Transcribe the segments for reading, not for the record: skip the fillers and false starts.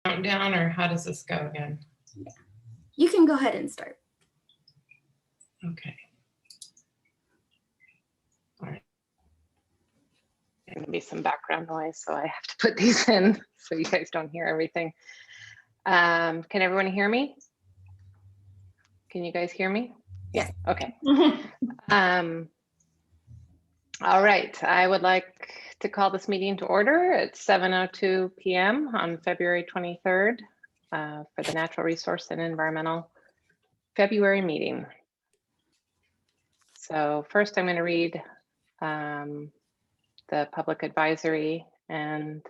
Countdown, or how does this go again? Yeah. You can go ahead and start. Okay. All right. There's going to be some background noise, so I have to put these in so you guys don't hear everything. Can everyone hear me? Can you guys hear me? Yes. Okay. All right. I would like to call this meeting to order at 7:02 p.m. on February 23rd for the Natural Resource and Environmental February meeting. So first I'm going to read the public advisory and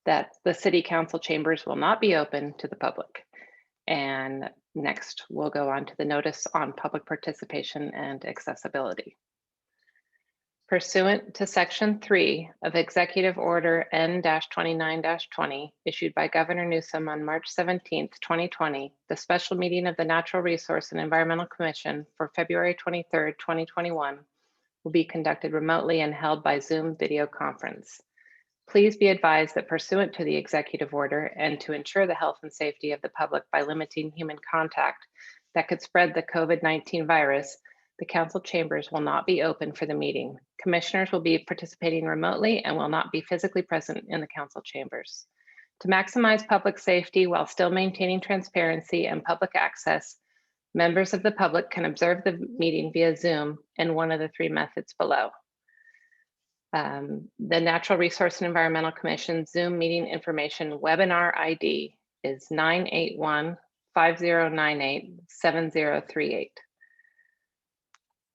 that the City Council chambers will not be open to the public. And next we'll go on to the notice on public participation and accessibility. Pursuant to Section 3 of Executive Order N-29-20 issued by Governor Newsom on March 17th, 2020, the special meeting of the Natural Resource and Environmental Commission for February 23rd, 2021 will be conducted remotely and held by Zoom video conference. Please be advised that pursuant to the executive order and to ensure the health and safety of the public by limiting human contact that could spread the COVID-19 virus, the council chambers will not be open for the meeting. Commissioners will be participating remotely and will not be physically present in the council chambers. To maximize public safety while still maintaining transparency and public access, members of the public can observe the meeting via Zoom in one of the three methods below. The Natural Resource and Environmental Commission Zoom meeting information webinar ID is 981-5098-7038.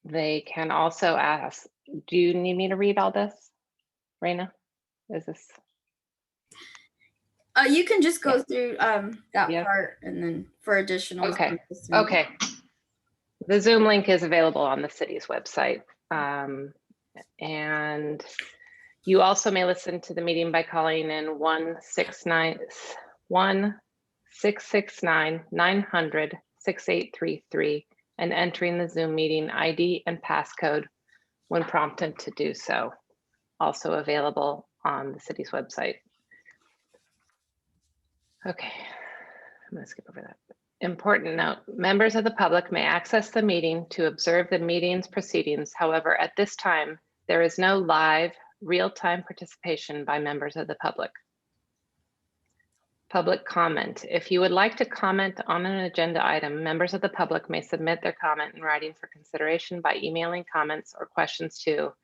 They can also ask, do you need me to read all this, Raina? Is this? You can just go through that part and then for additional. Okay. Okay. The Zoom link is available on the city's website. And you also may listen to the meeting by calling in 1-669-900-6833 and entering the Zoom meeting ID and passcode when prompted to do so. Also available on the city's website. Okay, I'm going to skip over that. Important note, members of the public may access the meeting to observe the meeting's proceedings. However, at this time, there is no live, real-time participation by members of the public. Public comment. If you would like to comment on an agenda item, members of the public may submit their comment in writing for consideration by emailing comments or questions to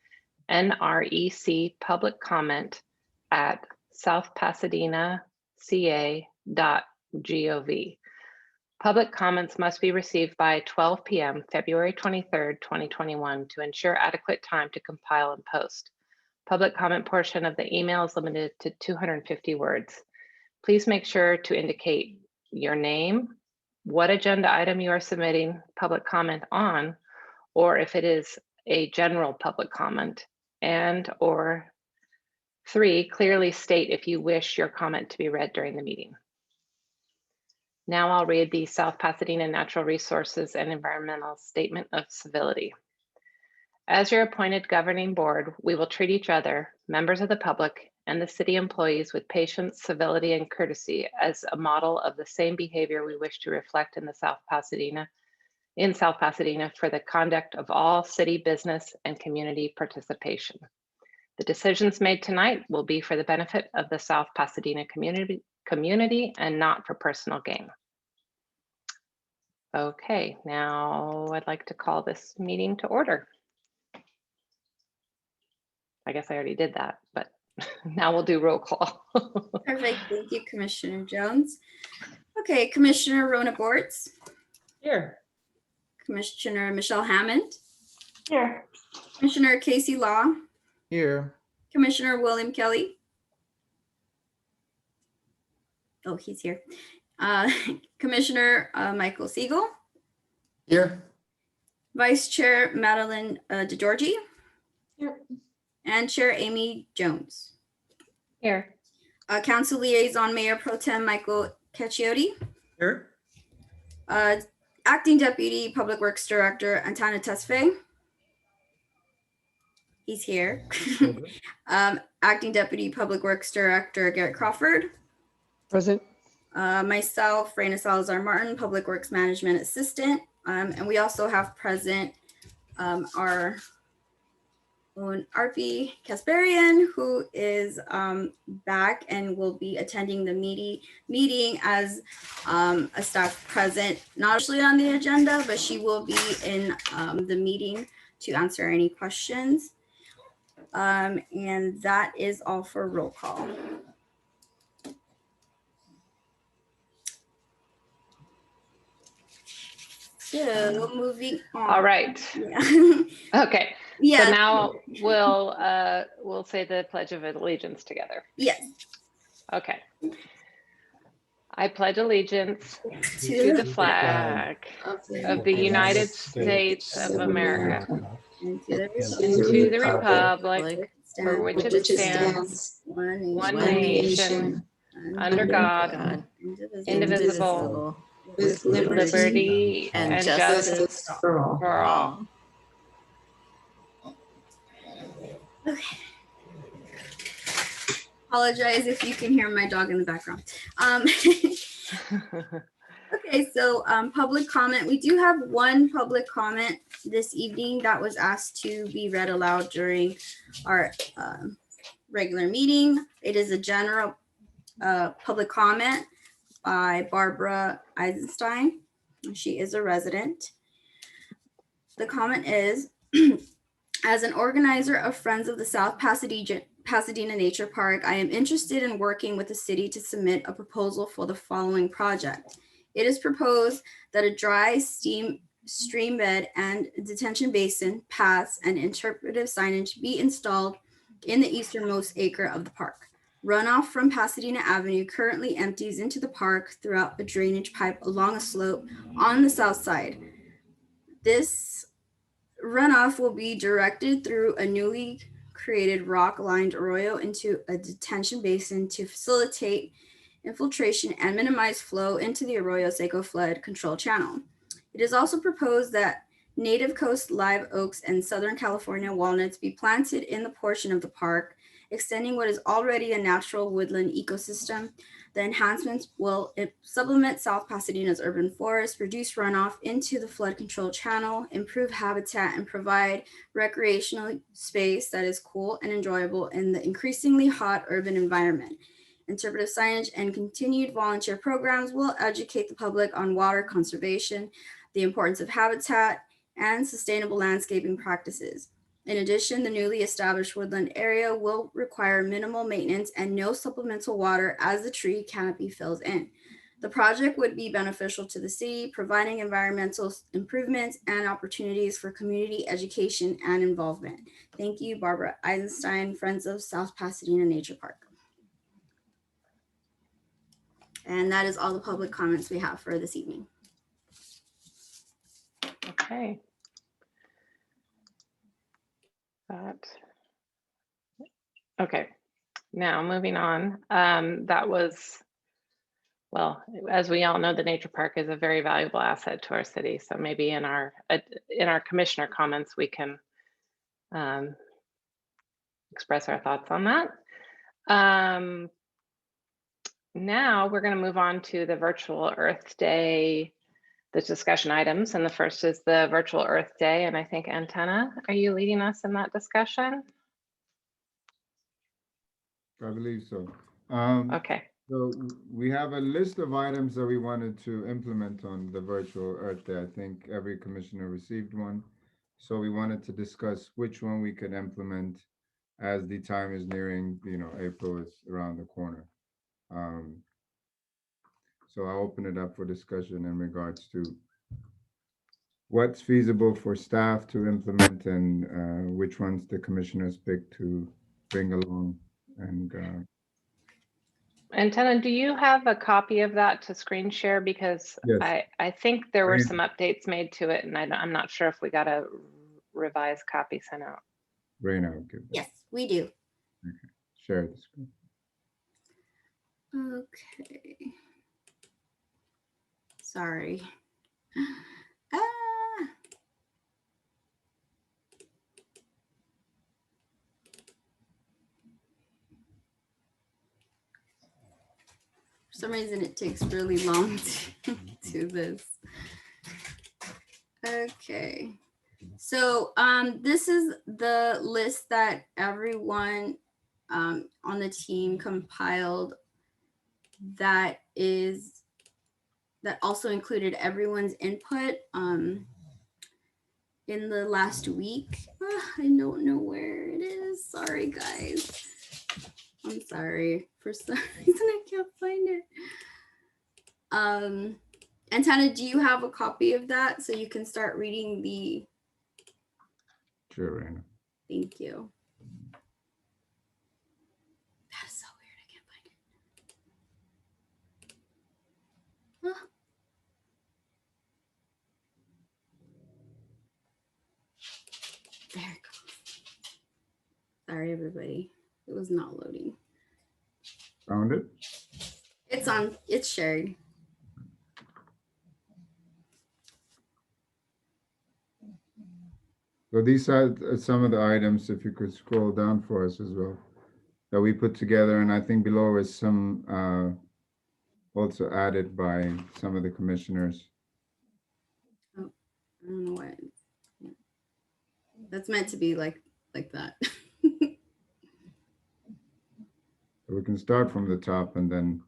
nrecpubliccomment@southpasadenaca.gov. Public comments must be received by 12 p.m. February 23rd, 2021 to ensure adequate time to compile and post. Public comment portion of the email is limited to 250 words. Please make sure to indicate your name, what agenda item you are submitting public comment on, or if it is a general public comment, and or 3, clearly state if you wish your comment to be read during the meeting. Now I'll read the South Pasadena Natural Resources and Environmental Statement of Civility. As your appointed governing board, we will treat each other, members of the public, and the city employees with patience, civility, and courtesy as a model of the same behavior we wish to reflect in South Pasadena for the conduct of all city business and community participation. The decisions made tonight will be for the benefit of the South Pasadena community and not for personal gain. Okay, now I'd like to call this meeting to order. I guess I already did that, but now we'll do roll call. Perfect. Thank you, Commissioner Jones. Okay, Commissioner Rona Bortz. Here. Commissioner Michelle Hammond. Here. Commissioner Casey Law. Here. Commissioner William Kelly. Oh, he's here. Commissioner Michael Siegel. Here. Vice Chair Madeline DeGiorgi. Here. And Chair Amy Jones. Here. Council Liaison Mayor Pro Tem Michael Cacchiotti. Here. Acting Deputy Public Works Director Antana Tesfaye. He's here. Acting Deputy Public Works Director Garrett Crawford. Present. Myself, Raina Salazar Martin, Public Works Management Assistant. And we also have present our own Arpi Kasparian, who is back and will be attending the meeting as a staff present, not actually on the agenda, but she will be in the meeting to answer any questions. And that is all for roll call. So moving on. All right. Yeah. Okay. Yeah. So now we'll say the Pledge of Allegiance together. Yes. Okay. I pledge allegiance To to the flag of the United States of America and to and to the republic for which it stands, one one nation, under God, indivisible, with liberty and justice For all. for all. Okay. Apologize if you can hear my dog in the background. Okay, so public comment. We do have one public comment this evening that was asked to be read aloud during our regular meeting. It is a general public comment by Barbara Eisenstein. She is a resident. The comment is, as an organizer of Friends of the South Pasadena Nature Park, I am interested in working with the city to submit a proposal for the following project. It is proposed that a dry stream bed and detention basin, paths, and interpretive signage be installed in the easternmost acre of the park. Runoff from Pasadena Avenue currently empties into the park throughout a drainage pipe along a slope on the south side. This runoff will be directed through a newly created rock-lined arroyo into a detention basin to facilitate infiltration and minimize flow into the Arroyo Seco flood control channel. It is also proposed that native coast live oaks and Southern California walnuts be planted in the portion of the park, extending what is already a natural woodland ecosystem. The enhancements will supplement South Pasadena's urban forest, reduce runoff into the flood control channel, improve habitat, and provide recreational space that is cool and enjoyable in the increasingly hot urban environment. Interpretive signage and continued volunteer programs will educate the public on water conservation, the importance of habitat, and sustainable landscaping practices. In addition, the newly established woodland area will require minimal maintenance and no supplemental water as the tree canopy fills in. The project would be beneficial to the city, providing environmental improvements and opportunities for community education and involvement. Thank you, Barbara Eisenstein, Friends of South Pasadena Nature Park. And that is all the public comments we have for this evening. Okay. Okay, now moving on. That was, well, as we all know, the nature park is a very valuable asset to our city. So maybe in our commissioner comments, we can express our thoughts on that. Now we're going to move on to the Virtual Earth Day, the discussion items. And the first is the Virtual Earth Day. And I think, Antenna, are you leading us in that discussion? I believe so. Okay. So we have a list of items that we wanted to implement on the Virtual Earth Day. I think every commissioner received one. So we wanted to discuss which one we could implement as the time is nearing, April is around the corner. So I'll open it up for discussion in regards to what's feasible for staff to implement and which ones the commissioners pick to bring along. And Antenna, do you have a copy of that to screen share? Because yes. I think there were Right. some updates made to it, and I'm not sure if we got a revised copy sent out. Raina, I'll give that. Yes, we do. Okay. Share the screen. Okay. Sorry. For some some reason it takes really long to do this. Okay. So this is the list that everyone on the team compiled that also included everyone's input in the last week. I don't know where it is. Sorry, guys. I'm sorry. For some reason, I can't find it. And Tana, do you have a copy of that so you can start reading the? Sure, Raina. Thank you. That is so weird. I can't find it. Huh. There it goes. Sorry, everybody. It was not loading. Found it? It's shared. So these are some of the items, if you could scroll down for us as well, that we put together. And I think below is some also added by some of the commissioners. I don't know what. That's meant to be like that. So we can start from the top and then.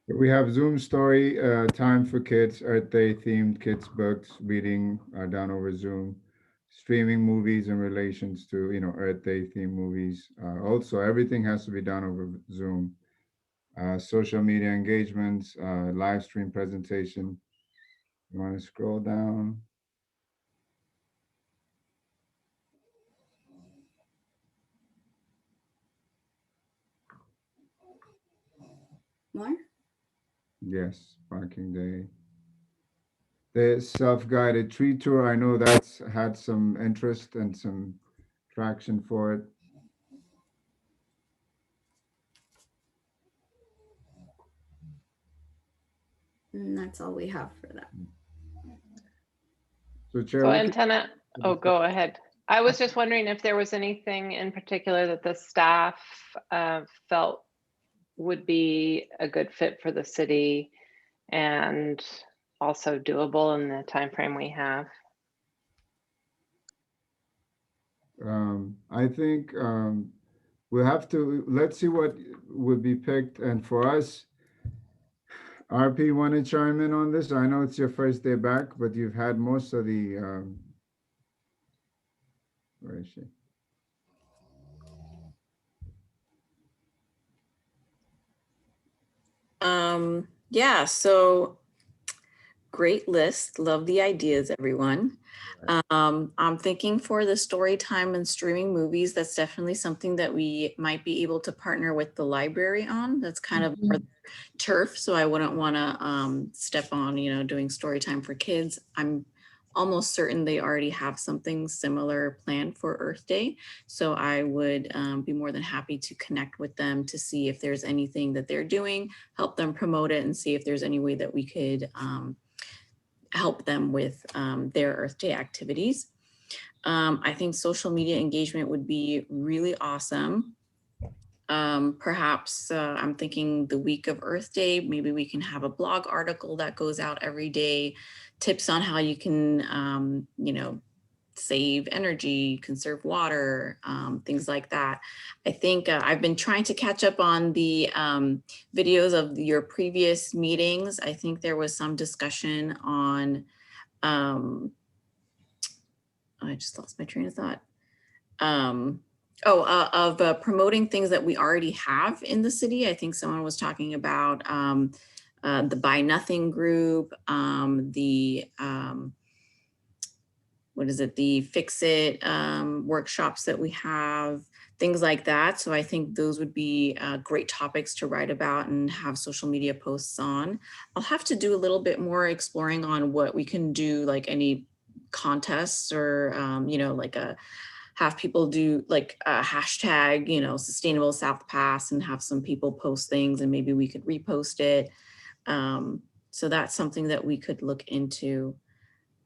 We have Zoom story time for kids, Earth Day themed kids books, reading done over Zoom, streaming movies in relations to, Earth Day themed movies. Also, everything has to be done over Zoom. Social media engagements, live stream presentation. You want to scroll down? More? Yes, Parking Day. The self-guided tree tour, I know that's had some interest and some traction for it. And that's all we have for that. So Chair, So we can- antenna, oh, go ahead. I was just wondering if there was anything in particular that the staff felt would be a good fit for the city and also doable in the time frame we have. I think we'll have to, let's see what would be picked. And for us, RP, want to chime in on this? I know it's your first day back, but you've had most of the, where is she? Yeah, so great list. Love the ideas, everyone. I'm thinking for the story time and streaming movies, that's definitely something that we might be able to partner with the library on. That's kind of our turf. So I wouldn't want to step on, doing story time for kids. I'm almost certain they already have something similar planned for Earth Day. So I would be more than happy to connect with them to see if there's anything that they're doing, help them promote it, and see if there's any way that we could help them with their Earth Day activities. I think social media engagement would be really awesome. Perhaps I'm thinking the week of Earth Day, maybe we can have a blog article that goes out every day, tips on how you can, save energy, conserve water, things like that. I think I've been trying to catch up on the videos of your previous meetings. I think there was some discussion on, I just lost my train of thought. Of promoting things that we already have in the city. I think someone was talking about the Buy Nothing group, the Fix It workshops that we have, things like that. So I think those would be great topics to write about and have social media posts on. I'll have to do a little bit more exploring on what we can do, like any contests or, have people do like a hashtag, Sustainable South Pass, and have some people post things and maybe we could repost it. So that's something that we could look into.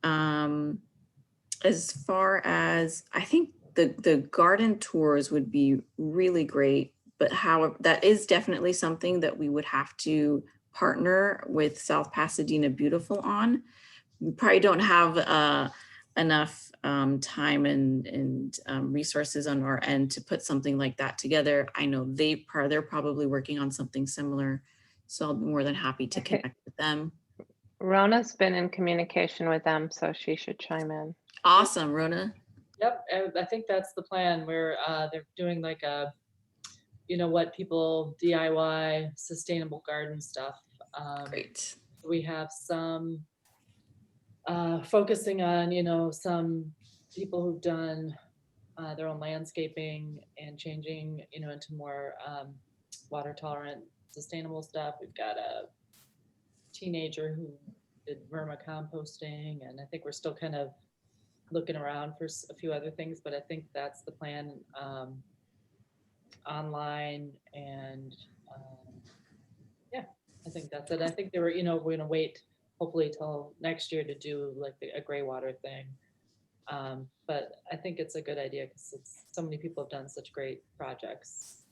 as far as, I think the garden tours would be really great, but however, that is definitely something that we would have to partner with South Pasadena Beautiful on. We probably don't have enough time and resources on our end to put something like that together. I know they're probably working on something similar, so I'll be more than happy to Okay. connect with them. Rona's been in communication with them, so she should chime in. Awesome, Rona. Yep, I think that's the plan where they're doing like a, you know, what people DIY sustainable garden stuff. Great. We have some focusing on, you know, some people who've done their own landscaping and changing, you know, into more water tolerant, sustainable stuff. We've got a teenager who did vermicomposting, and I think we're still kind of looking around for a few other things, but I think that's the plan. Online and yeah, I think that's it. I think they were, you know, we're gonna wait hopefully till next year to do like a gray water thing. But I think it's a good idea because it's so many people have done such great projects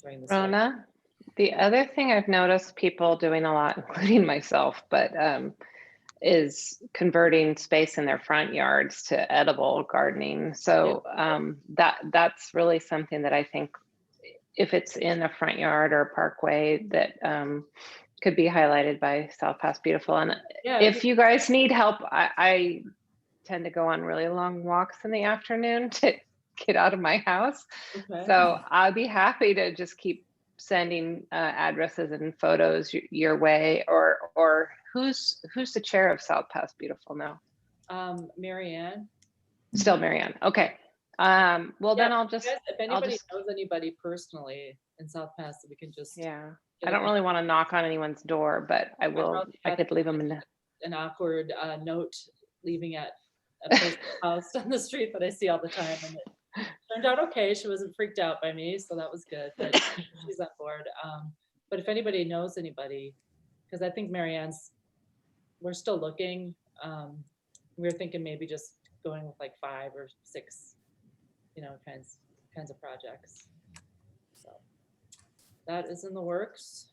during this. Rona, the other thing I've noticed people doing a lot, including myself, but is converting space in their front yards to edible gardening. So that's really something that I think if it's in a front yard or a parkway that could be highlighted by South Pass Beautiful. And if you guys need help, I tend to go on really long walks in the afternoon to get out of my house. Okay. So I'll be happy to just keep sending addresses and photos your way, or who's the chair of South Pass Beautiful now? Marianne. Still Marianne. Okay. Well, then I'll just, if anybody knows anybody personally in South Pass, that we can just, I don't really want to knock on anyone's door, but I could leave them in an awkward note leaving at a person's house down the street that I see all the time, and it turned out okay. She wasn't freaked out by me, so that was good. But she's on board. But if anybody knows anybody, because I think we're still looking. We were thinking maybe just going with like 5 or 6, you know, kinds of projects. So that is in the works.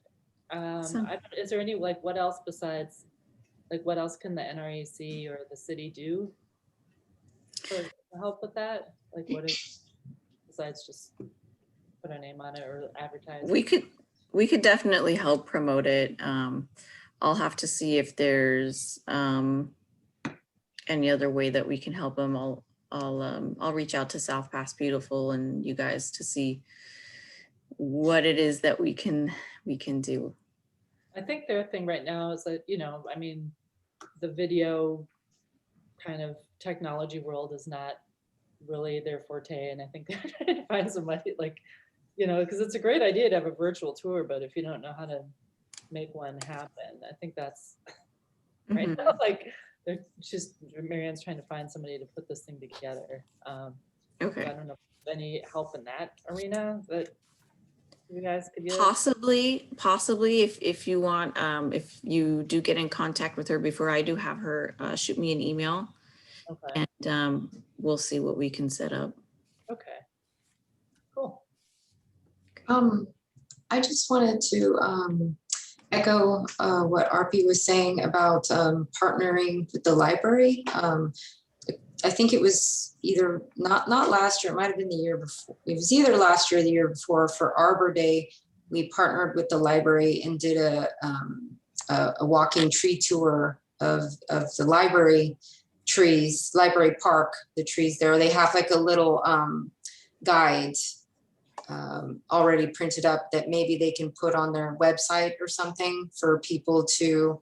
Is there any, like, what else besides, like, what else can the NREC or the city do to help with that? Like, what is, besides just put our name on it or advertise? We could definitely help promote it. I'll have to see if there's any other way that we can help them. I'll reach out to South Pass Beautiful and you guys to see what it is that we can do. I think their thing right now is that, you know, I mean, the video kind of technology world is not really their forte, and I think they're trying to find somebody, like, you know, because it's a great idea to have a virtual tour, but if you don't know how to make one happen, I think that's right now, like, Marianne's trying to find somebody to put this thing together. Okay. So I don't know if any help in that arena that you guys could use. Possibly if you want, if you do get in contact with her before I do, have her shoot me an email. Okay. And we'll see what we can set up. Okay. Cool. I just wanted to echo what RP was saying about partnering with the library. I think it was either not last year, it might have been the year before. It was either last year or the year before, for Arbor Day. We partnered with the library and did a walking tree tour of the library trees, library park, the trees there. They have like a little guide already printed up that maybe they can put on their website or something for people to,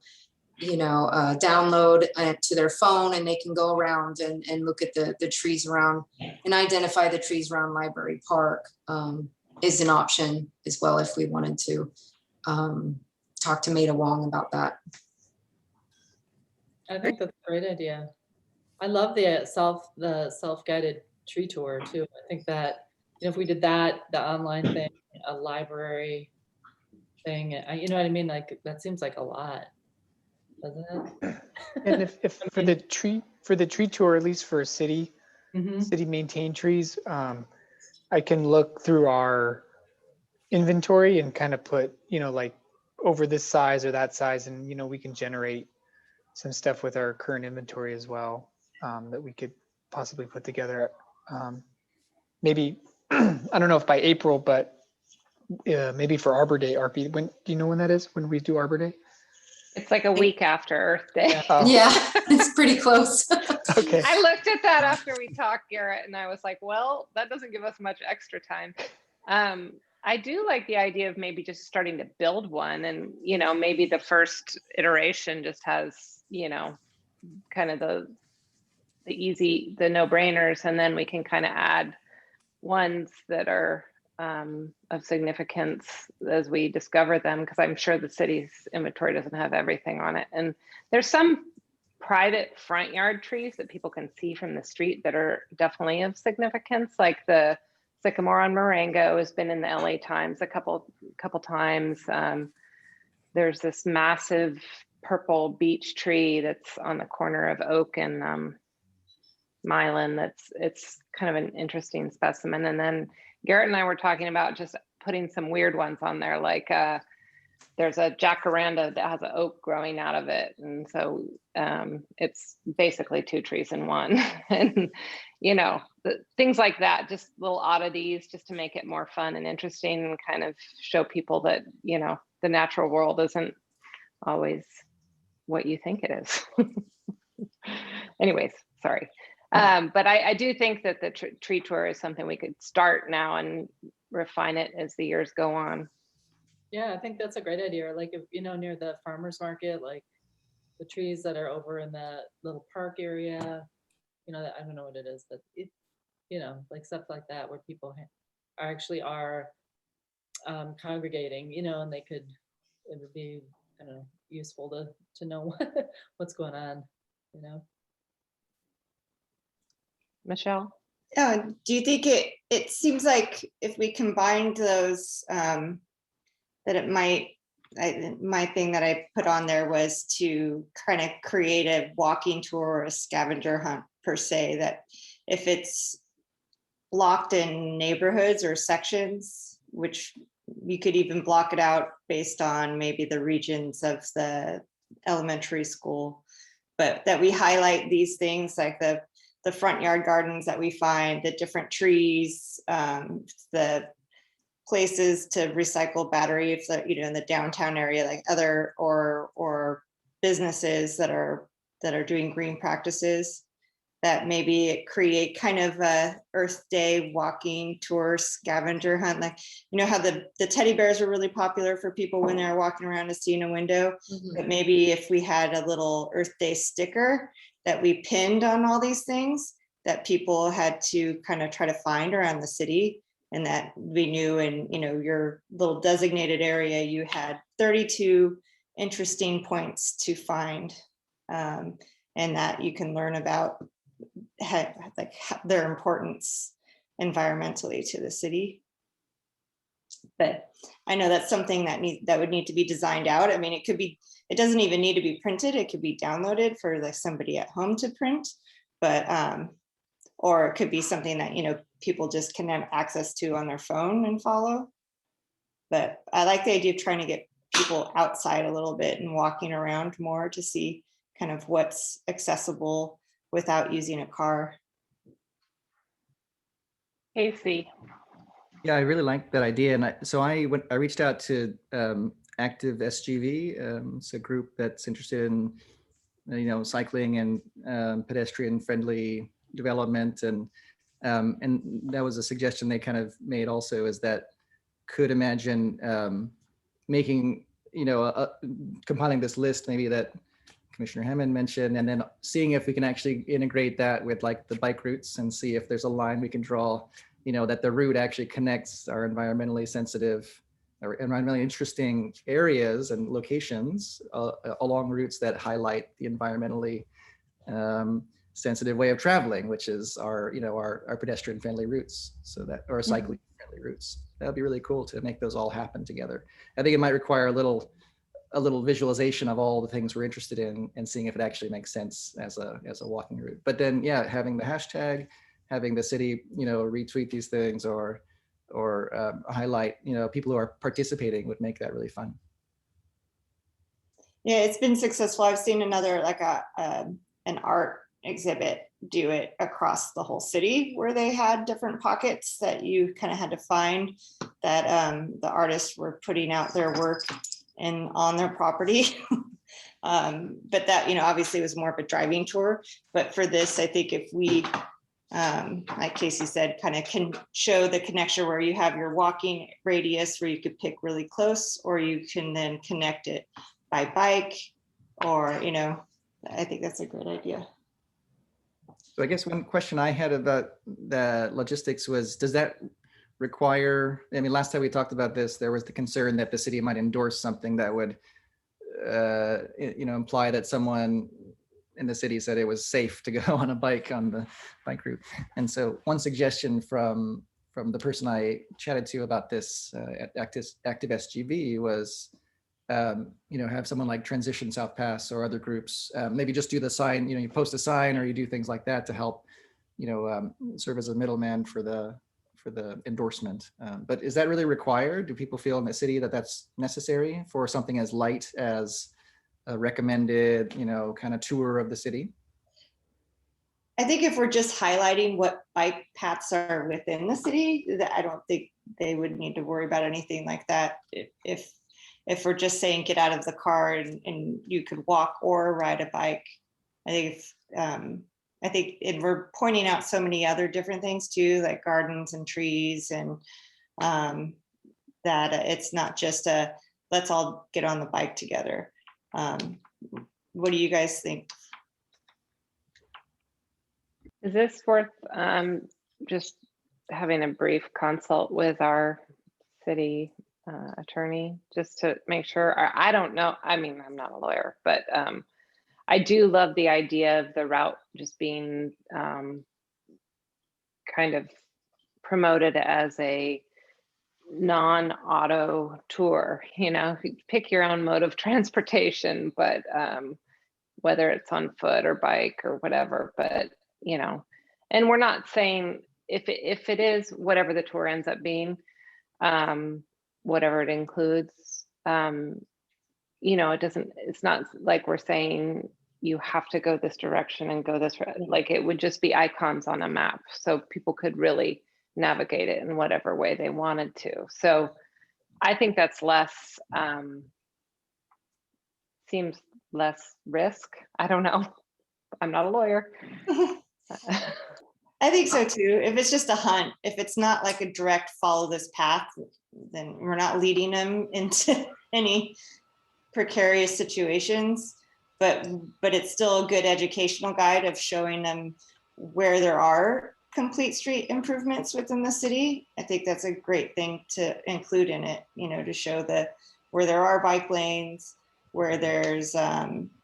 you know, download to their phone, and they can go around and look at the trees around and identify the trees around Library Park is an option as well if we wanted to talk to Maida Wong about that. I think that's a great idea. I love the self-guided tree tour too. I think that, you know, if we did that, the online thing, a library thing, you know what I mean? Like, that seems like a lot. doesn't it? And if for the tree tour, at least for city Mhm. maintained trees, I can look through our inventory and kind of put, like over this size or that size, and we can generate some stuff with our current inventory as well, that we could possibly put together. Maybe I don't know if by April, but maybe for Arbor Day. RP, when do you know when that is? When we do Arbor Day? It's like a week after Earth Day. Yeah. Oh, Yeah, it's pretty close. okay. I looked at that after we talked, Garrett, and I was like, well, that doesn't give us much extra time. I do like the idea of maybe just starting to build one, and maybe the first iteration just has kind of the easy, the no-brainers, and then we can kind of add ones that are of significance as we discover them, because I'm sure the city's inventory doesn't have everything on it. And there's some private front yard trees that people can see from the street that are definitely of significance, like the sycamore on Marengo has been in the LA Times a couple times. There's this massive purple beech tree that's on the corner of Oak and Milan. It's kind of an interesting specimen. And then Garrett and I were talking about just putting some weird ones on there, like there's a jacaranda that has an oak growing out of it, and so it's basically two trees in one. And things like that, just little oddities, just to make it more fun and interesting, and kind of show people that the natural world isn't always what you think it is. Anyways, sorry. But I do think that the tree tour is something we could start now and refine it as the years go on. Yeah, I think that's a great idea. Like, if near the farmer's market, like the trees that are over in that little park area, I don't know what it is, but it, like stuff like that, where people are congregating, and it would be, I don't know, useful to know what's going on, Michelle? Yeah, do you think it seems like if we combined those, that it might, my thing that I put on there was to kind of create a walking tour or a scavenger hunt per se, that if it's blocked in neighborhoods or sections, which you could even block it out based on maybe the regions of the elementary school, but that we highlight these things like the front yard gardens that we find, the different trees, the places to recycle battery, if in the downtown area, like other or businesses that are doing green practices, that maybe it create kind of a Earth Day walking tour scavenger hunt. Like, how the teddy bears are really popular for people when they're walking around to see in a window. But maybe if we had a little Earth Day sticker that we pinned on all these things that people had to kind of try to find around the city, and that we knew in your little designated area you had 32 interesting points to find, and that you can learn about their importance environmentally to the city. But I know that's something that would need to be designed out. I mean, it doesn't even need to be printed. It could be downloaded for like somebody at home to print, but or it could be something that people just can have access to on their phone and follow. But I like the idea of trying to get people outside a little bit and walking around more to see kind of what's accessible without using a car. Casey? Yeah, I really like that idea. And I reached out to Active SGV. It's a group that's interested in, cycling and pedestrian friendly development. And that was a suggestion they kind of made also, is that could imagine making, compiling this list maybe that Commissioner Hammond mentioned, and then seeing if we can actually integrate that with like the bike routes and see if there's a line we can draw, that the route actually connects our environmentally sensitive or environmentally interesting areas and locations along routes that highlight the environmentally sensitive way of traveling, which is our pedestrian friendly routes, or cycling friendly routes. That'd be really cool to make those all happen together. I think it might require a little a little visualization of all the things we're interested in and seeing if it actually makes sense as a walking route. But then, yeah, having the hashtag, having the city, retweet these things or highlight, people who are participating would make that really fun. Yeah, it's been successful. I've seen another, like an art exhibit do it across the whole city, where they had different pockets that you kind of had to find that the artists were putting out their work and on their property. But that, obviously was more of a driving tour. But for this, I think if we, like Casey said, kind of can show the connection where you have your walking radius where you could pick really close, or you can then connect it by bike, or, I think that's a great idea. So I guess one question I had about the logistics was, does that require, last time we talked about this, there was the concern that the city might endorse something that would, imply that someone in the city said it was safe to go on a bike on the bike route. And so one suggestion from the person I chatted to about this at Active SGV was, have someone like Transition South Pass or other groups, maybe just do the sign, you post a sign or you do things like that to help, serve as a middleman for the endorsement. But is that really required? Do people feel in the city that that's necessary for something as light as a recommended, kind of tour of the city? I think if we're just highlighting what bike paths are within the city, I don't think they would need to worry about anything like that. If we're just saying get out of the car and you could walk or ride a bike, I think and we're pointing out so many other different things too, like gardens and trees, and that it's not just let's all get on the bike together. What do you guys think? Is this worth just having a brief consult with our city attorney just to make sure? I don't know. I'm not a lawyer, but I do love the idea of the route just being kind of promoted as a non-auto tour. Pick your own mode of transportation, but whether it's on foot or bike or whatever, but and we're not saying if it is whatever the tour ends up being, whatever it includes, it's not like we're saying you have to go this direction and go this, like it would just be icons on a map so people could really navigate it in whatever way they wanted to. So I think that's less, seems less risk. I don't know. I'm not a lawyer. I think so too. If it's just a hunt, if it's not like a direct follow this path, then we're not leading them into any precarious situations, but it's still a good educational guide of showing them where there are complete street improvements within the city. I think that's a great thing to include in it, to show that where there are bike lanes, where there's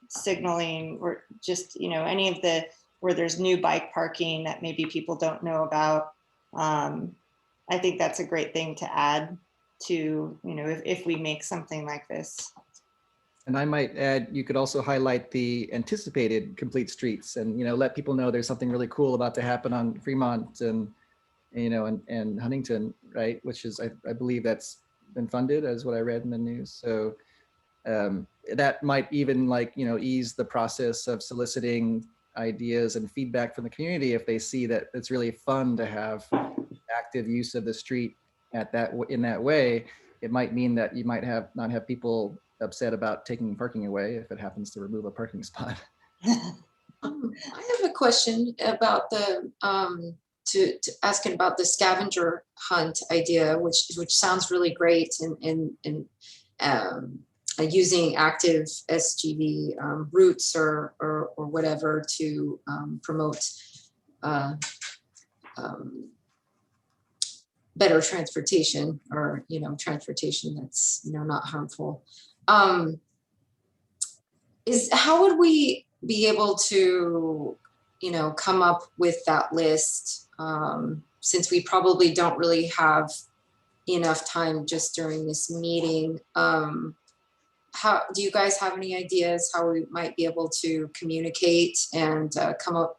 signaling, or just, any of the, where there's new bike parking that maybe people don't know about. I think that's a great thing to add to, if we make something like this. And I might add, you could also highlight the anticipated complete streets and, let people know there's something really cool about to happen on Fremont and, and Huntington, right? Which is, I believe that's been funded, as what I read in the news. So that might even ease the process of soliciting ideas and feedback from the community if they see that it's really fun to have active use of the street in that way. It might mean that you might not have people upset about taking parking away if it happens to remove a parking spot. I have a question about the to asking about the scavenger hunt idea, which sounds really great, and using active SGV routes or whatever to promote better transportation, or transportation that's not harmful. How would we be able to come up with that list, since we probably don't really have enough time just during this meeting? how do you guys have any ideas how we might be able to communicate and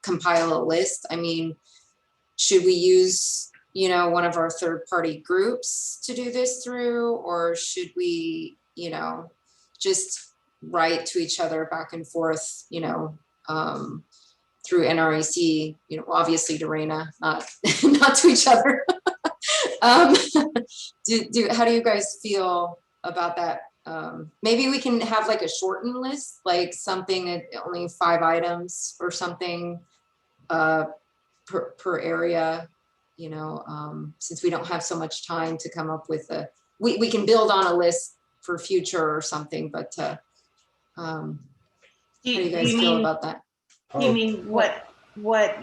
compile a list? I mean, should we use, you know, one of our third-party groups to do this through, or should we, you know, just write to each other back and forth, you know, through NRAC, you know, obviously to Raina, not not to each other. How do you guys feel about that? Maybe we can have like a shortened list, like something that only 5 items or something per area, you know, since we don't have so much time to come up with we can build on a list for future or something, but how do you guys feel about that? You mean what What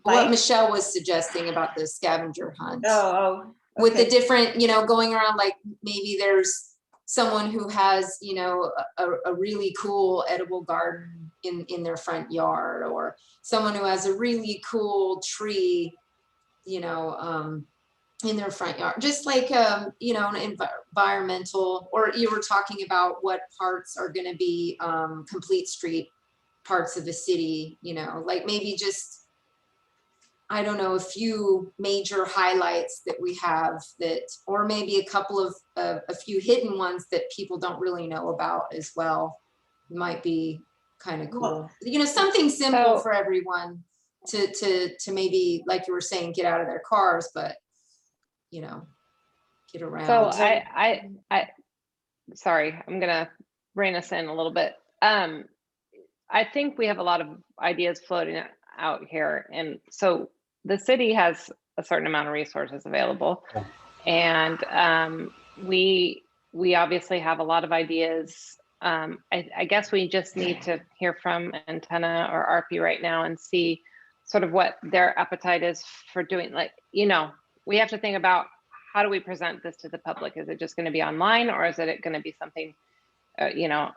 bike? Michelle was suggesting about the scavenger hunt. Oh, With the okay. different, you know, going around, like maybe there's someone who has, you know, a really cool edible garden in their front yard, or someone who has a really cool tree, you know, in their front yard, just like, you know, an environmental, or you were talking about what parts are going to be complete street parts of the city, you know, like maybe just, I don't know, a few major highlights that we have that, or maybe a couple of a few hidden ones that people don't really know about as well, might be kind of cool. Well, You know, something simple so- for everyone to maybe, like you were saying, get out of their cars, but, you know, get around. So I sorry, I'm gonna rein us in a little bit. I think we have a lot of ideas floating out here, and so the city has a certain amount of resources available, and we obviously have a lot of ideas. I guess we just need to hear from Antenna or RP right now and see sort of what their appetite is for doing. Like, you know, we have to think about, how do we present this to the public? Is it just going to be online, or is it going to be something, you know,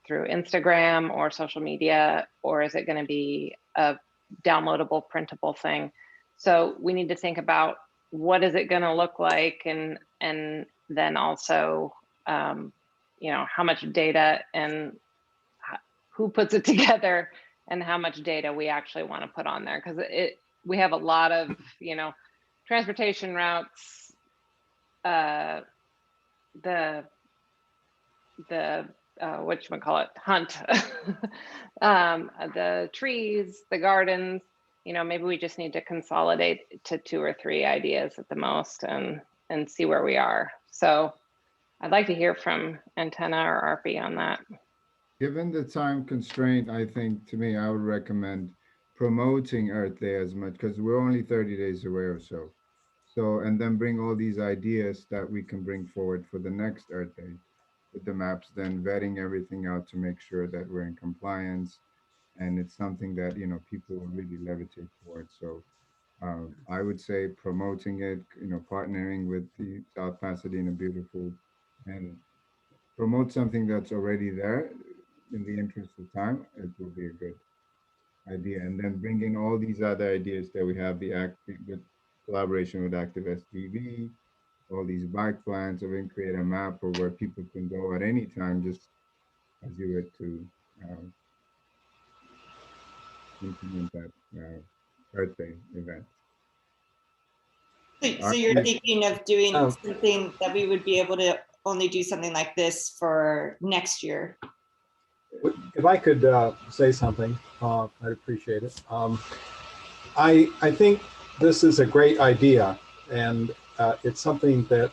through Instagram or social media, or is it going to be a downloadable, printable thing? So we need to think about, what is it going to look like, and then also, you know, how much data and who puts it together, and how much data we actually want to put on there, because we have a lot of, you know, transportation routes, the whatchamacallit, hunt, the trees, the gardens, you know, maybe we just need to consolidate to 2 or 3 ideas at the most, and see where we are. So I'd like to hear from Antenna or RP on that. Given the time constraint, I think, to me, I would recommend promoting Earth Day as much, because we're only 30 days away or so. So, and then bring all these ideas that we can bring forward for the next Earth Day with the maps, then vetting everything out to make sure that we're in compliance, and it's something that, you know, people will really levitate towards. So I would say promoting it, you know, partnering with the South Pasadena Beautiful, and promote something that's already there. In the interest of time, it will be a good idea. And then bring in all these other ideas that we have, the collaboration with Active SDV, all these bike plans, so we can create a map of where people can go at any time, just as you were to implement that Earth Day event. So you're thinking of doing something that we would be able to only do something like this for next year? If I could say something, I'd appreciate it. I think this is a great idea, and it's something that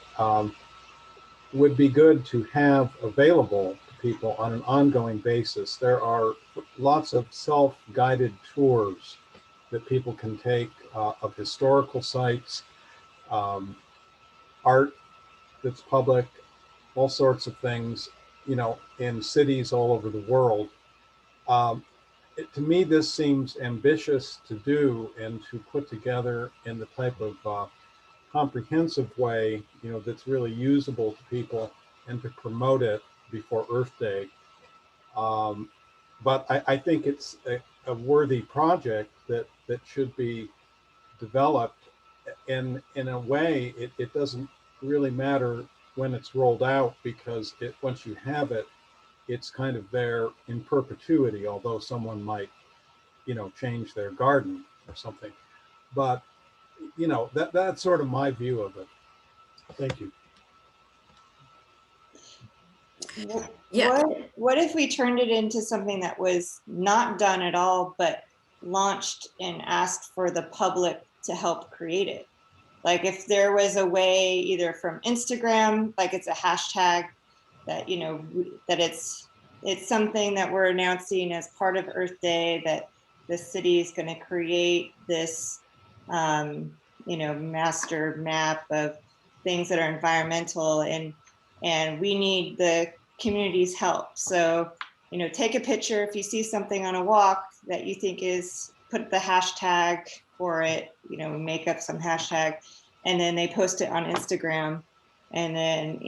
would be good to have available to people on an ongoing basis. There are lots of self-guided tours that people can take of historical sites, art that's public, all sorts of things, you know, in cities all over the world. To me, this seems ambitious to do and to put together in the type of comprehensive way, you know, that's really usable to people, and to promote it before Earth Day. But I think it's a worthy project that should be developed in a way. It doesn't really matter when it's rolled out, because once you have it, it's kind of there in perpetuity, although someone might, change their garden or something. But, that's sort of my view of it. Thank you. Yeah. What if we turned it into something that was not done at all, but launched and asked for the public to help create it? Like if there was a way either from Instagram, like it's a hashtag that, that it's something that we're announcing as part of Earth Day, that the city is going to create this, master map of things that are environmental, and we need the community's help. So, take a picture if you see something on a walk that you think is, put the hashtag for it, make up some hashtag, and then they post it on Instagram. And then,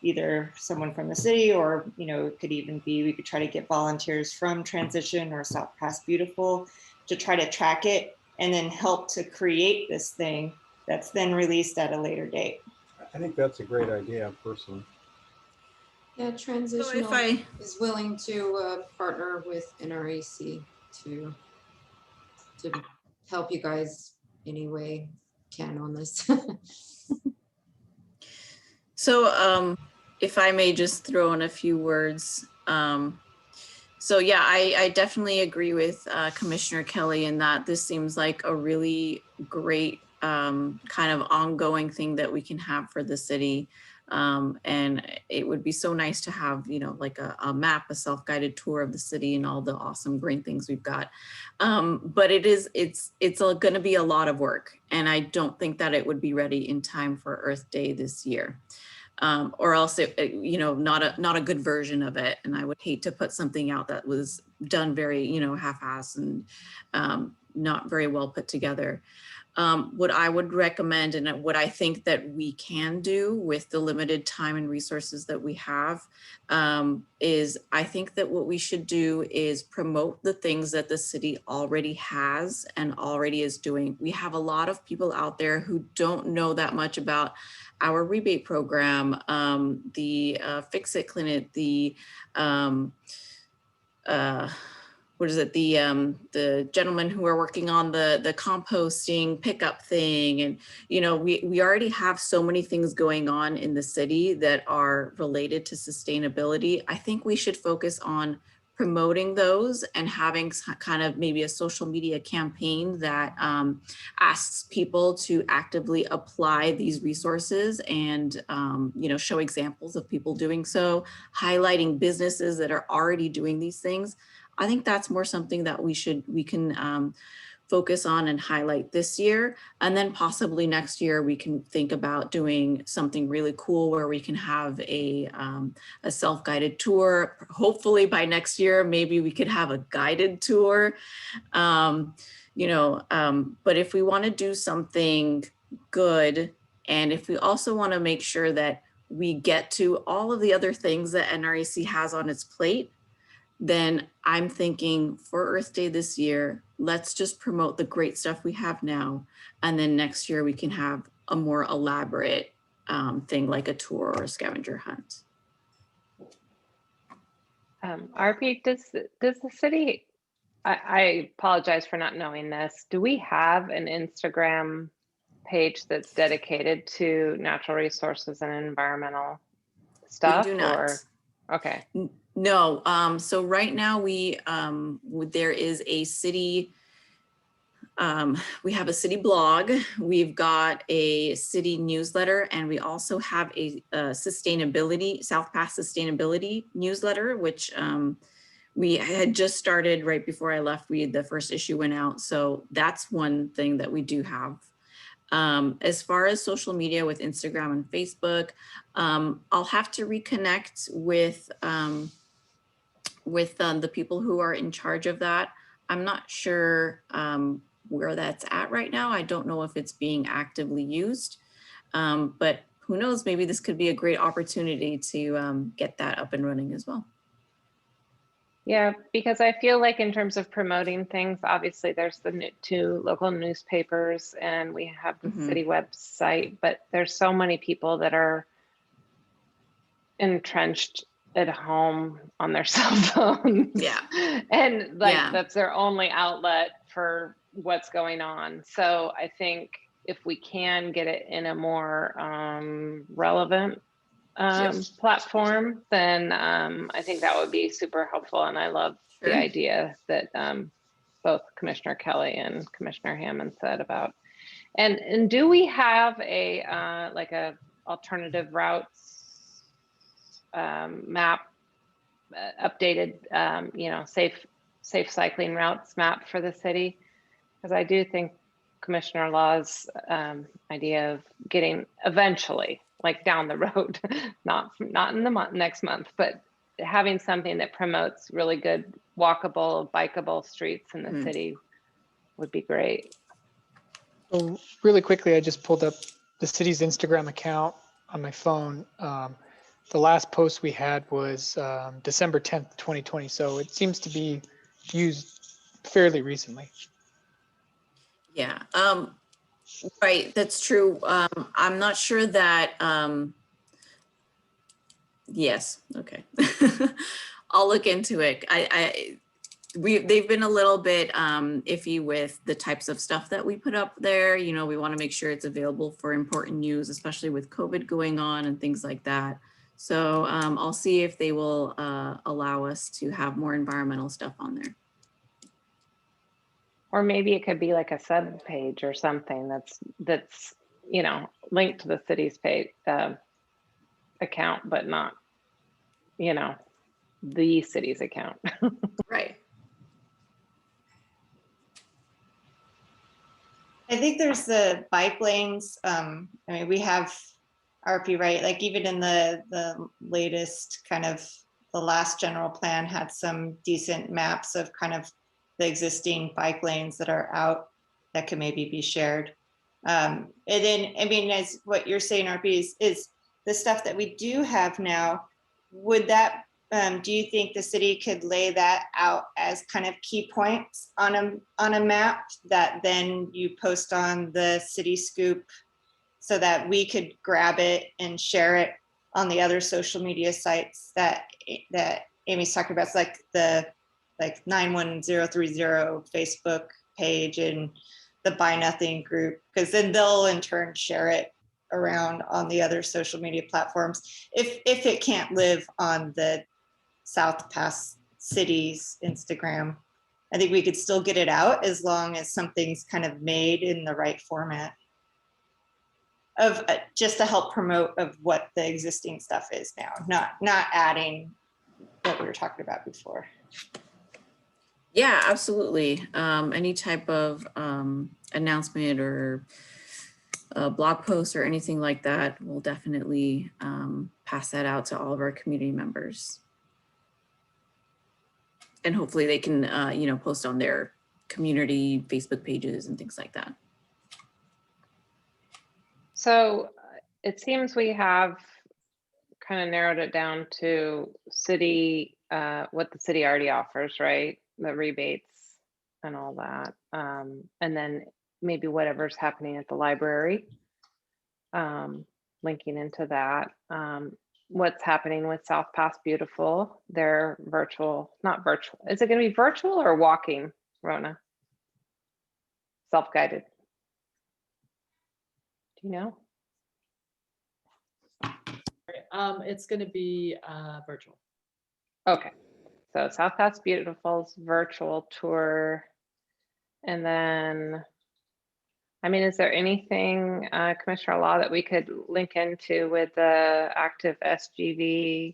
either someone from the city, or, it could even be, we could try to get volunteers from Transition or South Pass Beautiful to try to track it and then help to create this thing that's then released at a later date. I think that's a great idea, personally. Yeah, Transitional is willing to partner with NRAC to help you guys any way can on this. So if I may just throw in a few words. So yeah, I definitely agree with Commissioner Kelly in that this seems like a really great kind of ongoing thing that we can have for the city. And it would be so nice to have, like a map, a self-guided tour of the city and all the awesome green things we've got. But it's going to be a lot of work. And I don't think that it would be ready in time for Earth Day this year. Or else not a good version of it. And I would hate to put something out that was done very, half-assed and not very well put together. What I would recommend, and what I think that we can do with the limited time and resources that we have, is I think that what we should do is promote the things that the city already has and already is doing. We have a lot of people out there who don't know that much about our rebate program, the Fix-It Clinic, the the gentlemen who are working on the composting pickup thing. And, we already have so many things going on in the city that are related to sustainability. I think we should focus on promoting those and having kind of maybe a social media campaign that asks people to actively apply these resources and, show examples of people doing so, highlighting businesses that are already doing these things. I think that's more something that we can focus on and highlight this year. And then possibly next year, we can think about doing something really cool where we can have a self-guided tour. Hopefully by next year, maybe we could have a guided tour. But if we want to do something good, and if we also want to make sure that we get to all of the other things that NRAC has on its plate, then I'm thinking for Earth Day this year, let's just promote the great stuff we have now. And then next year we can have a more elaborate thing like a tour or a scavenger hunt. RP, does the city, I apologize for not knowing this, do we have an Instagram page that's dedicated to natural resources and environmental stuff? We do not. Okay. No, so right now there is a city, we have a city blog, we've got a city newsletter, and we also have a sustainability, South Pass sustainability newsletter, which we had just started right before I left. The first issue went out. So that's one thing that we do have. As far as social media with Instagram and Facebook, I'll have to reconnect with the people who are in charge of that. I'm not sure where that's at right now. I don't know if it's being actively used, but who knows, maybe this could be a great opportunity to get that up and running as well. Yeah, because I feel like in terms of promoting things, obviously there's the 2 local newspapers and we have the city website, but there's so many people that are entrenched at home on their cell phones. Yeah. And like, Yeah. that's their only outlet for what's going on. So I think if we can get it in a more relevant platform, then I think that would be super helpful. And I love the Sure. idea that both Commissioner Kelly and Commissioner Hammond said about. And do we have a like a alternative routes map, updated safe cycling routes map for the city? Because I do think Commissioner Law's idea of getting eventually, like down the road, not in the next month, but having something that promotes really good walkable, bikeable streets in the city would be great. So really quickly, I just pulled up the city's Instagram account on my phone. The last post we had was December 10th, 2020. So it seems to be used fairly recently. Yeah, right, that's true. I'm not sure that, yes, okay. I'll look into it. They've been a little bit iffy with the types of stuff that we put up there. You know, we want to make sure it's available for important news, especially with COVID going on and things like that. So I'll see if they will allow us to have more environmental stuff on there. Or maybe it could be like a sub page or something that's linked to the city's page account, but not the city's account. Right. I think there's the bike lanes. I mean, we have RP, right? Like even in the latest kind of the last general plan had some decent maps of kind of the existing bike lanes that are out that could maybe be shared. And then, I mean, as what you're saying, RP, is the stuff that we do have now, would that, do you think the city could lay that out as kind of key points on a map that then you post on the City Scoop so that we could grab it and share it on the other social media sites that Amy's talking about? It's like the 91030 Facebook page and the Buy Nothing group, because then they'll in turn share it around on the other social media platforms. If it can't live on the South Pass City's Instagram, I think we could still get it out as long as something's kind of made in the right format of just to help promote of what the existing stuff is now, not adding what we were talking about before. Yeah, absolutely. Any type of announcement or blog post or anything like that, we'll definitely pass that out to all of our community members. And hopefully they can, post on their community Facebook pages and things like that. So it seems we have kind of narrowed it down to city, what the city already offers, right? The rebates and all that. And then maybe whatever's happening at the library, linking into that. What's happening with South Pass Beautiful, their virtual, not virtual. Is it going to be virtual or walking, Rona? Self-guided. Do you know? It's going to be virtual. Okay, so South Pass Beautiful's virtual tour. And then, I mean, is there anything, Commissioner Law, that we could link into with the active SGV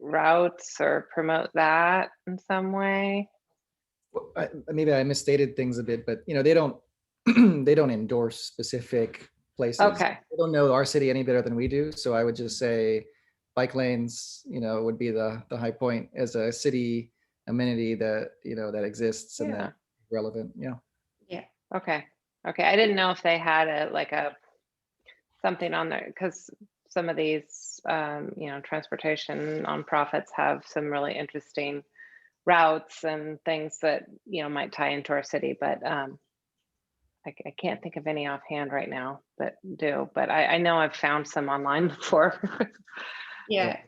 routes or promote that in some way? Well, maybe I misstated things a bit, but they don't they don't endorse specific places. Okay. They don't know our city any better than we do. So I would just say bike lanes, would be the high point as a city amenity that, that exists and that's relevant. Yeah. Yeah. Okay. I didn't know if they had something on there, because some of these, transportation nonprofits have some really interesting routes and things that, might tie into our city, but I can't think of any offhand right now that do, but I know I've found some online before. Yeah.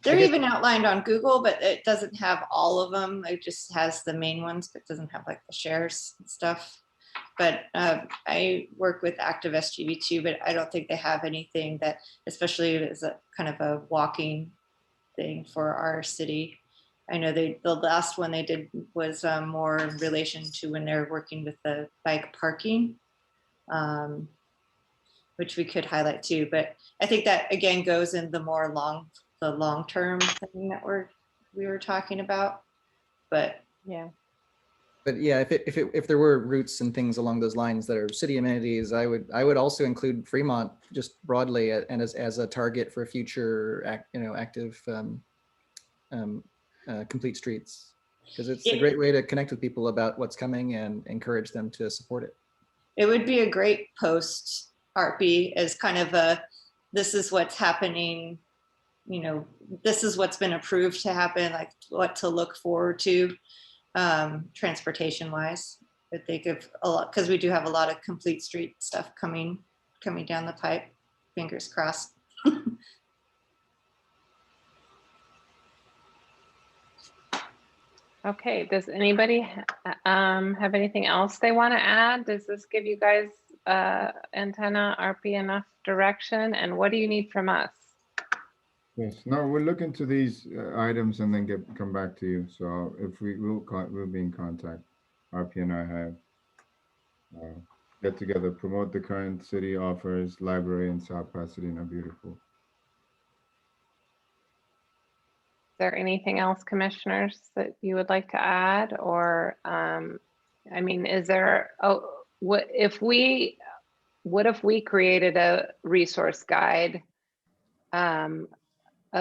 They're guess- even outlined on Google, but it doesn't have all of them. It just has the main ones, but doesn't have like the shares and stuff. But I work with Active SGV too, but I don't think they have anything that, especially as a kind of a walking thing for our city. I know the last one they did was more in relation to when they're working with the bike parking, which we could highlight too. But I think that again goes in the more long-term thing that we were talking about. But Yeah. But yeah, if there were routes and things along those lines that are city amenities, I would also include Fremont just broadly and as a target for future active complete streets, because it's a great way to connect with people about what's coming and encourage them to support it. it would be a great post, ARPI, as kind of a, this is what's happening, you know, this is what's been approved to happen, like what to look forward to, transportation wise. I think of a lot, because we do have a lot of complete street stuff coming down the pipe. Fingers crossed. Okay, does anybody have anything else they want to add? Does this give you guys antenna RP enough direction? And what do you need from us? Yes, no, we'll look into these items and then come back to you. So if we'll be in contact. RP and I have get together, promote the current city offers, library in South Pasadena, beautiful. Is there anything else, commissioners, that you would like to add? Or, I mean, is there, what if we created a resource guide of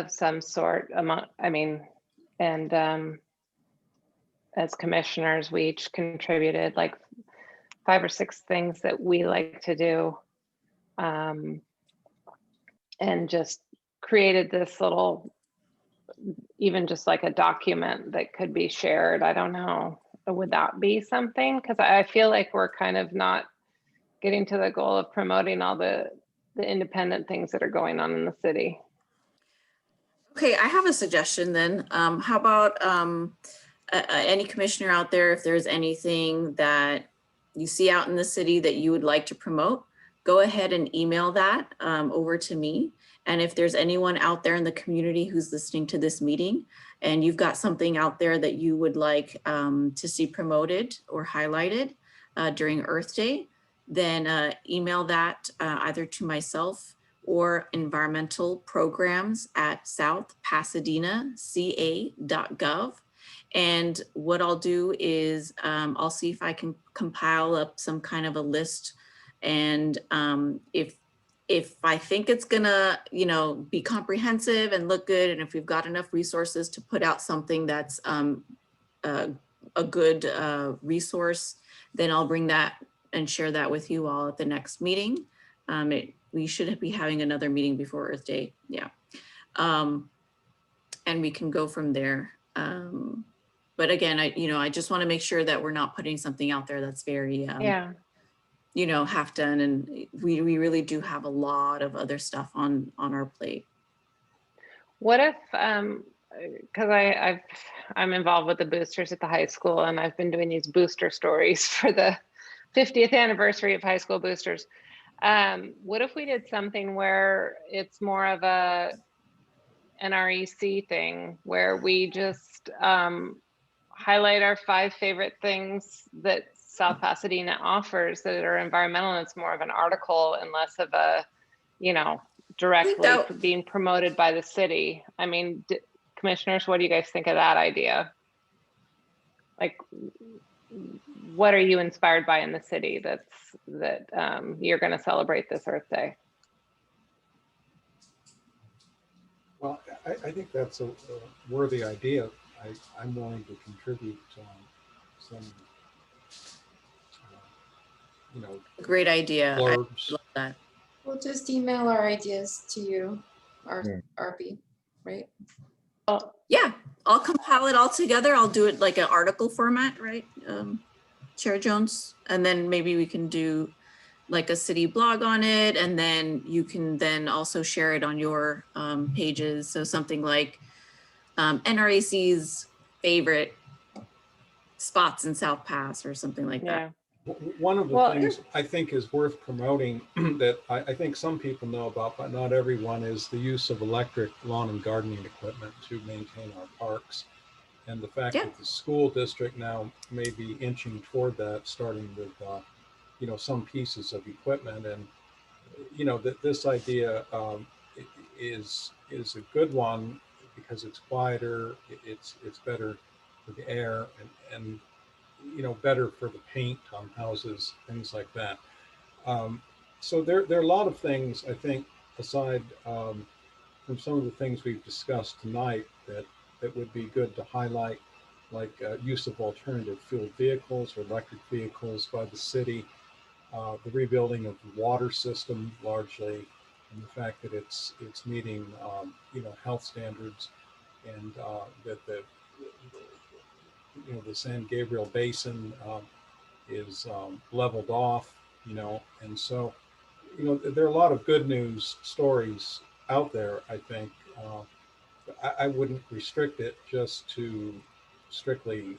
some sort as commissioners, we each contributed like 5 or 6 things that we like to do, and just created this little, even just like a document that could be shared. I don't know, would that be something? Because I feel like we're kind of not getting to the goal of promoting all the independent things that are going on in the city. Okay, I have a suggestion then. How about any commissioner out there, if there's anything that you see out in the city that you would like to promote, go ahead and email that over to me. And if there's anyone out there in the community who's listening to this meeting and you've got something out there that you would like to see promoted or highlighted during Earth Day, then email that either to myself or environmentalprograms@southpasadenaca.gov. And what I'll do is I'll see if I can compile up some kind of a list. And if I think it's gonna, be comprehensive and look good, and if we've got enough resources to put out something that's a good resource, then I'll bring that and share that with you all at the next meeting. We should be having another meeting before Earth Day, yeah. And we can go from there. But again, I just want to make sure that we're not putting something out there that's very, half done. And we really do have a lot of other stuff on our plate. What if, because I'm involved with the boosters at the high school, and I've been doing these booster stories for the 50th anniversary of high school boosters. What if we did something where it's more of a NREC thing, where we just highlight our 5 favorite things that South Pasadena offers that are environmental, and it's more of an article and less of a, directly being promoted by the city. I mean, commissioners, what do you guys think of that idea? Like, what are you inspired by in the city that you're going to celebrate this Earth Day? Well, I think that's a worthy idea. I'm willing to contribute some, Great idea. I blurbs. love that. We'll just email our ideas to you, RP, right? Yeah, I'll compile it all together. I'll do it like an article format, right? Chair Jones, and then maybe we can do like a city blog on it, and then you can then also share it on your pages. So something like NRAC's favorite spots in South Pass or something like that. Yeah. One of the Well, things I think is worth promoting that I think some people know about, but not everyone, is the use of electric lawn and gardening equipment to maintain our parks. And the fact Yeah. that the school district now may be inching toward that, starting with, some pieces of equipment. And, that this idea is a good one because it's quieter, it's better for the air, and better for the paint on houses, things like that. So there are a lot of things, I think, aside from some of the things we've discussed tonight that would be good to highlight, like use of alternative fuel vehicles or electric vehicles by the city, the rebuilding of the water system largely, and the fact that it's meeting health standards, and that the San Gabriel Basin is leveled off, and so, there are a lot of good news stories out there, I think. I wouldn't restrict it just to strictly,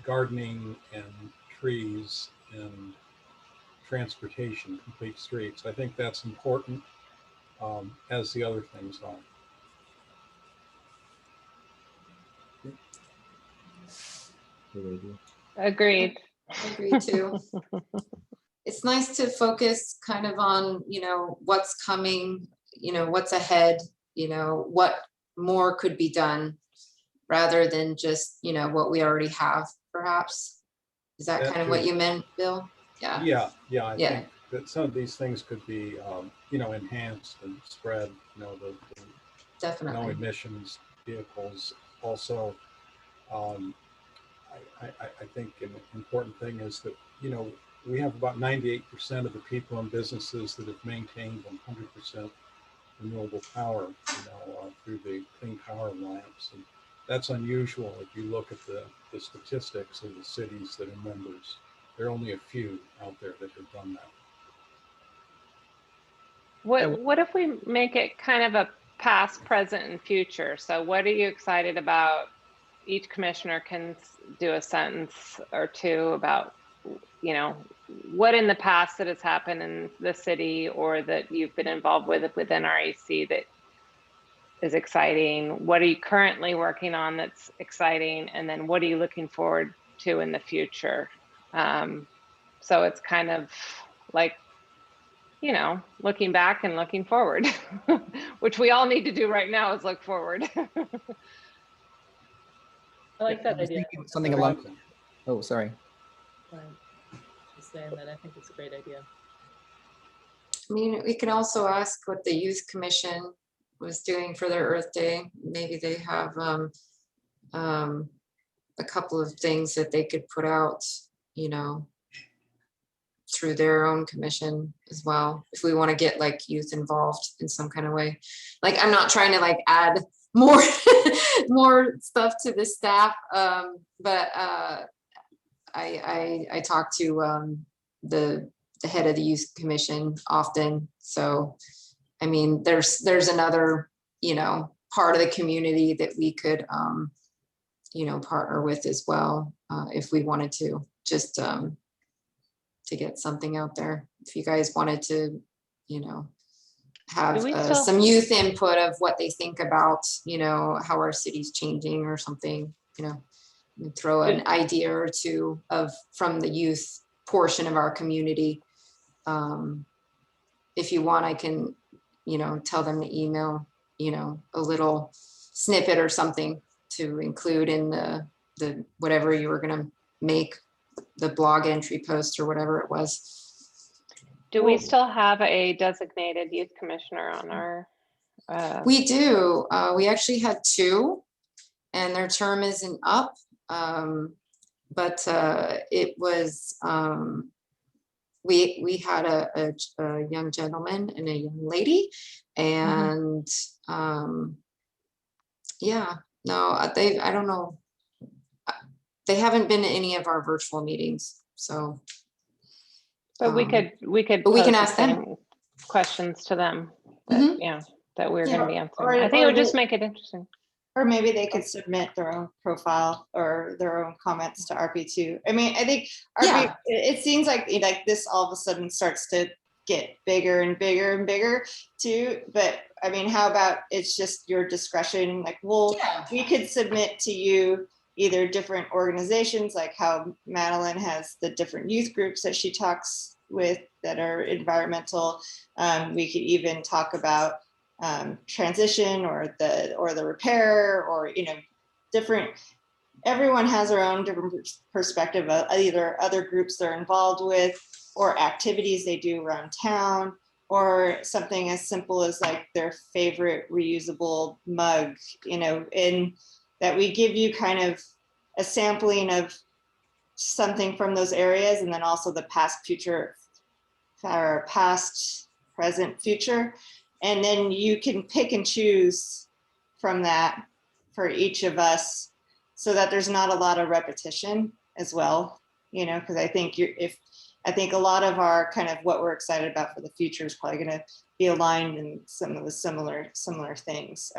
gardening and trees and transportation, complete streets. I think that's important, as the other things are. agreed. I agree too. It's nice to focus kind of on, what's coming, what's ahead, what more could be done rather than just, what we already have, perhaps. Is that kind of what you meant, Bill? Yeah. I think that some of these things could be, enhanced and spread, the Definitely. no emissions vehicles. Also, I think an important thing is that, we have about 98% of the people and businesses that have maintained 100% renewable power, through the Clean Power Alliance. And that's unusual if you look at the statistics of the cities that are members. There are only a few out there that have done that. What if we make it kind of a past, present, and future? So what are you excited about? Each commissioner can do a sentence or two about, what in the past that has happened in the city or that you've been involved with NRAC that is exciting. What are you currently working on that's exciting? And then what are you looking forward to in the future? So it's kind of like, looking back and looking forward, which we all need to do right now is look forward. I like that idea. Something along. Oh, sorry. Just saying that I think it's a great idea. I mean, we can also ask what the Youth Commission was doing for their Earth Day. Maybe they have a couple of things that they could put out, through their own commission as well, if we want to get like youth involved in some kind of way. Like, I'm not trying to like add more more stuff to the staff, but I talk to the head of the youth commission often. So I mean, there's another part of the community that we could partner with as well, if we wanted to, just to get something out there. If you guys wanted to have some youth input of what they think about how our city's changing or something, throw an idea or two from the youth portion of our community. If you want, I can tell them to email a little snippet or something to include in the whatever you were going to make, the blog entry post or whatever it was. Do we still have a designated youth commissioner on our? We do. We actually had two, and their term isn't up. But it was, we had a young gentleman and a young lady, and yeah, no, I don't know. they haven't been to any of our virtual meetings, so. But we could but we can pose the ask them. same questions to them that, Mhm. yeah, that we're Yeah, going to be or- answering. I think it or would just they- make it interesting. Or maybe they could submit their own profile or their own comments to RP too. I mean, I think RP, Yeah. it seems like this all of a sudden starts to get bigger and bigger and bigger too. But I mean, how about it's just your discretion? Like, well, Yeah. we could submit to you either different organizations, like how Madeline has the different youth groups that she talks with that are environmental. We could even talk about transition or the repair, or different. Everyone has their own different perspective of either other groups they're involved with or activities they do around town, or something as simple as like their favorite reusable mug, and that we give you kind of a sampling of something from those areas, and then also the past, future, or past, present, future. And then you can pick and choose from that for each of us, so that there's not a lot of repetition as well, because I think I think a lot of our kind of what we're excited about for the future is probably going to be aligned in some of the similar things.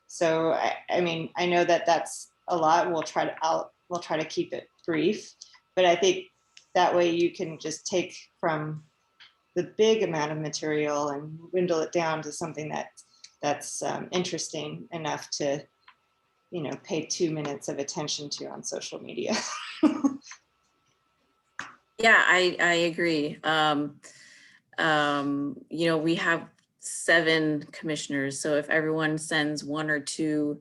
So I mean, I know that that's a lot. We'll try to keep it brief, but I think that way you can just take from the big amount of material and dwindle it down to something that's interesting enough to, pay 2 minutes of attention to on social media. Yeah, I agree. We have 7 commissioners, so if everyone sends 1 or 2,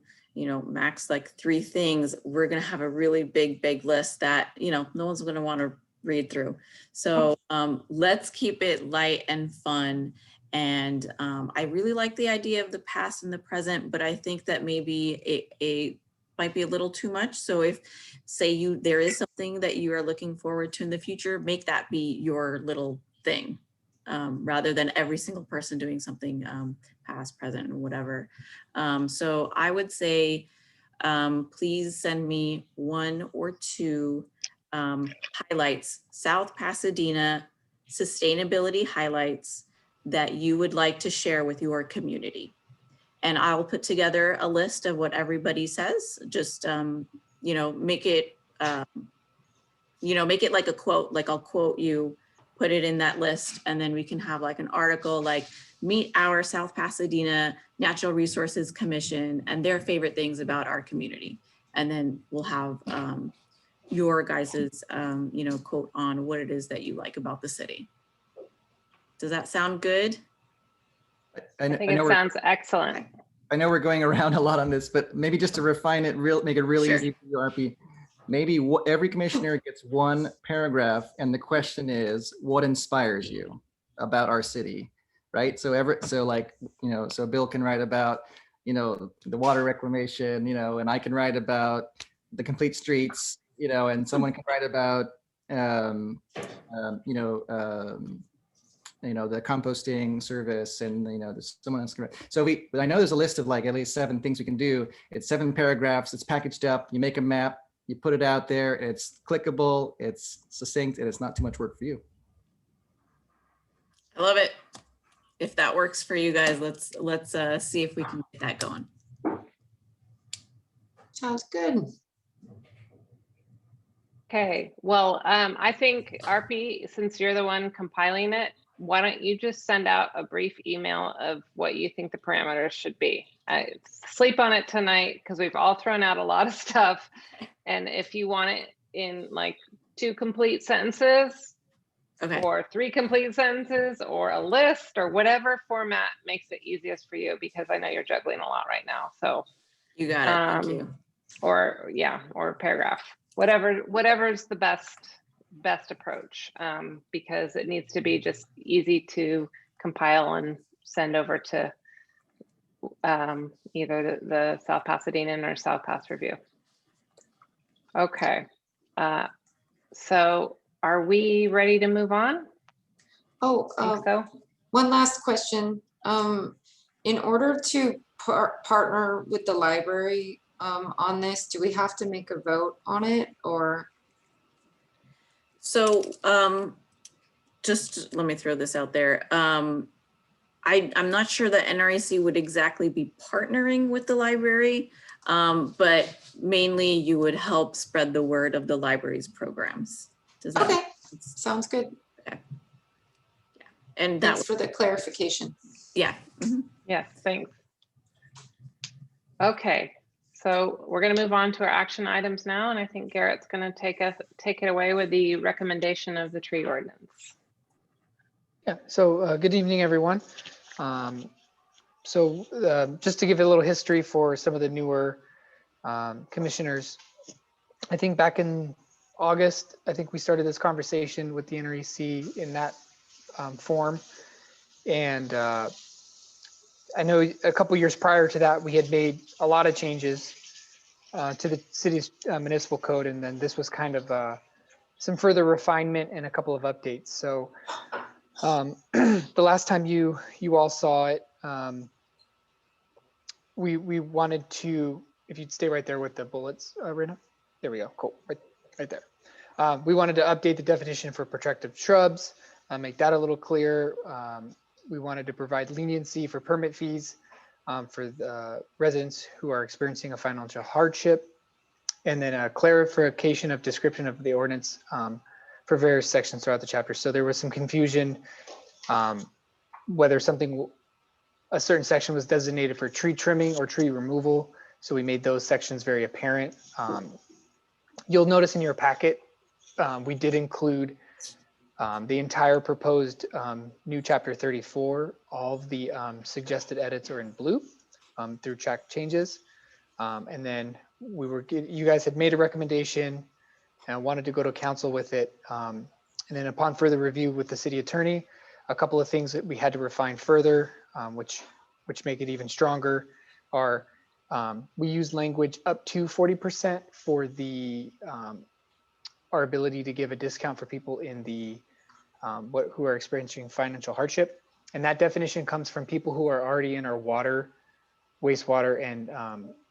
max like 3 things, we're gonna have a really big list that, no one's gonna want to read through. So let's keep it light and fun. And I really like the idea of the past and the present, but I think that maybe it might be a little too much. So if there is something that you are looking forward to in the future, make that be your little thing, rather than every single person doing something past, present, and whatever. So I would say, please send me 1 or 2 highlights, South Pasadena sustainability highlights that you would like to share with your community. And I'll put together a list of what everybody says. Just, make it, make it like a quote, like I'll quote you, put it in that list, and then we can have like an article like meet our South Pasadena Natural Resources Commission and their favorite things about our community. And then we'll have your guys's, quote on what it is that you like about the city. Does that sound good? I think it sounds excellent. I know we're going around a lot on this, but maybe just to refine it, make it really Sure. easy for you, RP. Maybe every commissioner gets 1 paragraph, and the question is, what inspires you about our city, right? So so Bill can write about, the water reclamation, and I can write about the complete streets, and someone can write about, the composting service, and someone else can. So but I know there's a list of like at least 7 things we can do. It's 7 paragraphs. It's packaged up. You make a map. You put it out there. It's clickable. It's succinct, and it's not too much work for you. I love it. If that works for you guys, let's see if we can get that going. Sounds good. Okay, well, I think RP, since you're the one compiling it, why don't you just send out a brief email of what you think the parameters should be? Sleep on it tonight, because we've all thrown out a lot of stuff. And if you want it in like 2 complete sentences, Okay. or 3 complete sentences, or a list, or whatever format makes it easiest for you, because I know you're juggling a lot right now. So You got it. Thank you. or a paragraph, whatever's the best approach, because it needs to be just easy to compile and send over to either the South Pasadena or South Pass Review. Okay, so are we ready to move on? Oh, So one last question. In order to partner with the library, on this? Do we have to make a vote on it or? So just let me throw this out there. I'm not sure that NREC would exactly be partnering with the library, but mainly you would help spread the word of the library's programs. Does that Okay, make sense? sounds good. And that Thanks for the clarification. yeah. Yes, thanks. Okay, so we're going to move on to our action items now, and I think Garrett's going to take it away with the recommendation of the tree ordinance. Yeah, so good evening, everyone. Just to give a little history for some of the newer commissioners, I think back in August, I think we started this conversation with the NREC in that form. And I know a couple years prior to that, we had made a lot of changes to the city's municipal code. And then this was kind of some further refinement and a couple of updates. So the last time you all saw it, we wanted to, if you'd stay right there with the bullets, Rena. There we go, cool, right there. We wanted to update the definition for protective shrubs, make that a little clearer. We wanted to provide leniency for permit fees for the residents who are experiencing a financial hardship, and then a clarification of description of the ordinance for various sections throughout the chapter. So there was some confusion whether a certain section was designated for tree trimming or tree removal. So we made those sections very apparent. You'll notice in your packet, we did include the entire proposed new chapter 34. All of the suggested edits are in blue through track changes. And then you guys had made a recommendation and wanted to go to council with it. And then upon further review with the city attorney, a couple of things that we had to refine further, which make it even stronger, are we use language up to 40% for the our ability to give a discount for people in the who are experiencing financial hardship. And that definition comes from people who are already in our water, wastewater, and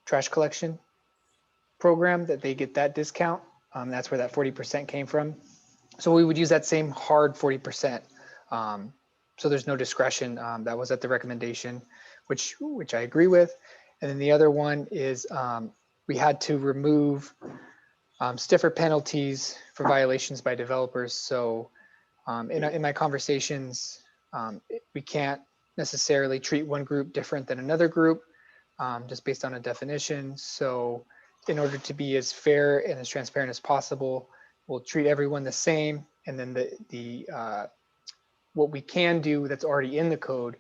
trash collection program, that they get that discount. That's where that 40% came from. So we would use that same hard 40%. So there's no discretion. That was at the recommendation, which I agree with. And then the other one is we had to remove stiffer penalties for violations by developers. So in my conversations, we can't necessarily treat one group different than another group just based on a definition. So in order to be as fair and as transparent as possible, we'll treat everyone the same. And then what we can do that's already in the code,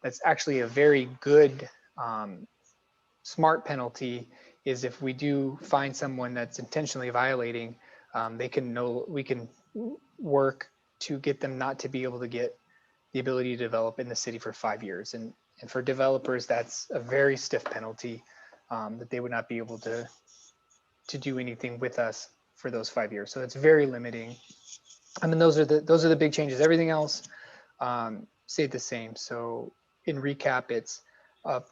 that's actually a very good smart penalty, is if we do find someone that's intentionally violating, we can work to get them not to be able to get the ability to develop in the city for 5 years. And for developers, that's a very stiff penalty that they would not be able to do anything with us for those 5 years. So it's very limiting. I mean, those are the big changes. Everything else stayed the same. So in recap, it's a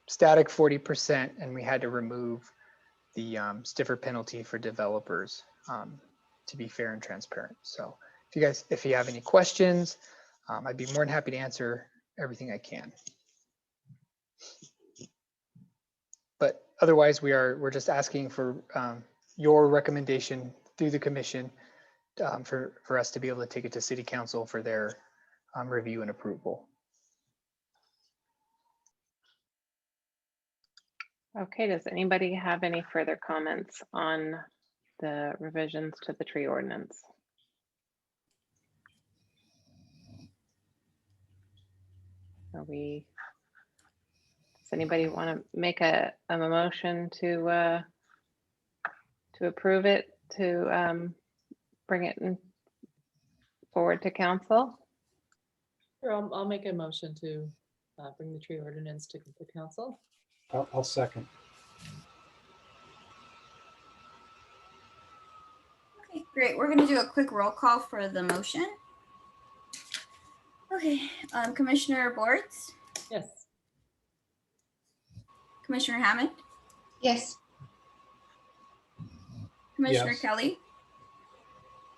static 40%, and we had to remove the stiffer penalty for developers to be fair and transparent. So if you have any questions, I'd be more than happy to answer everything I can. But otherwise, we're just asking for your recommendation through the commission for us to be able to take it to city council for their review and approval. Okay, does anybody have any further comments on the revisions to the tree ordinance? Does anybody want to make a motion to approve it, to bring it forward to council? Sure, I'll make a motion to bring the tree ordinance to the council. I'll second. Okay, great. We're going to do a quick roll call for the motion. Okay, Commissioner Boards, Yes. Commissioner Hammond, Yes. Commissioner Yes. Kelly,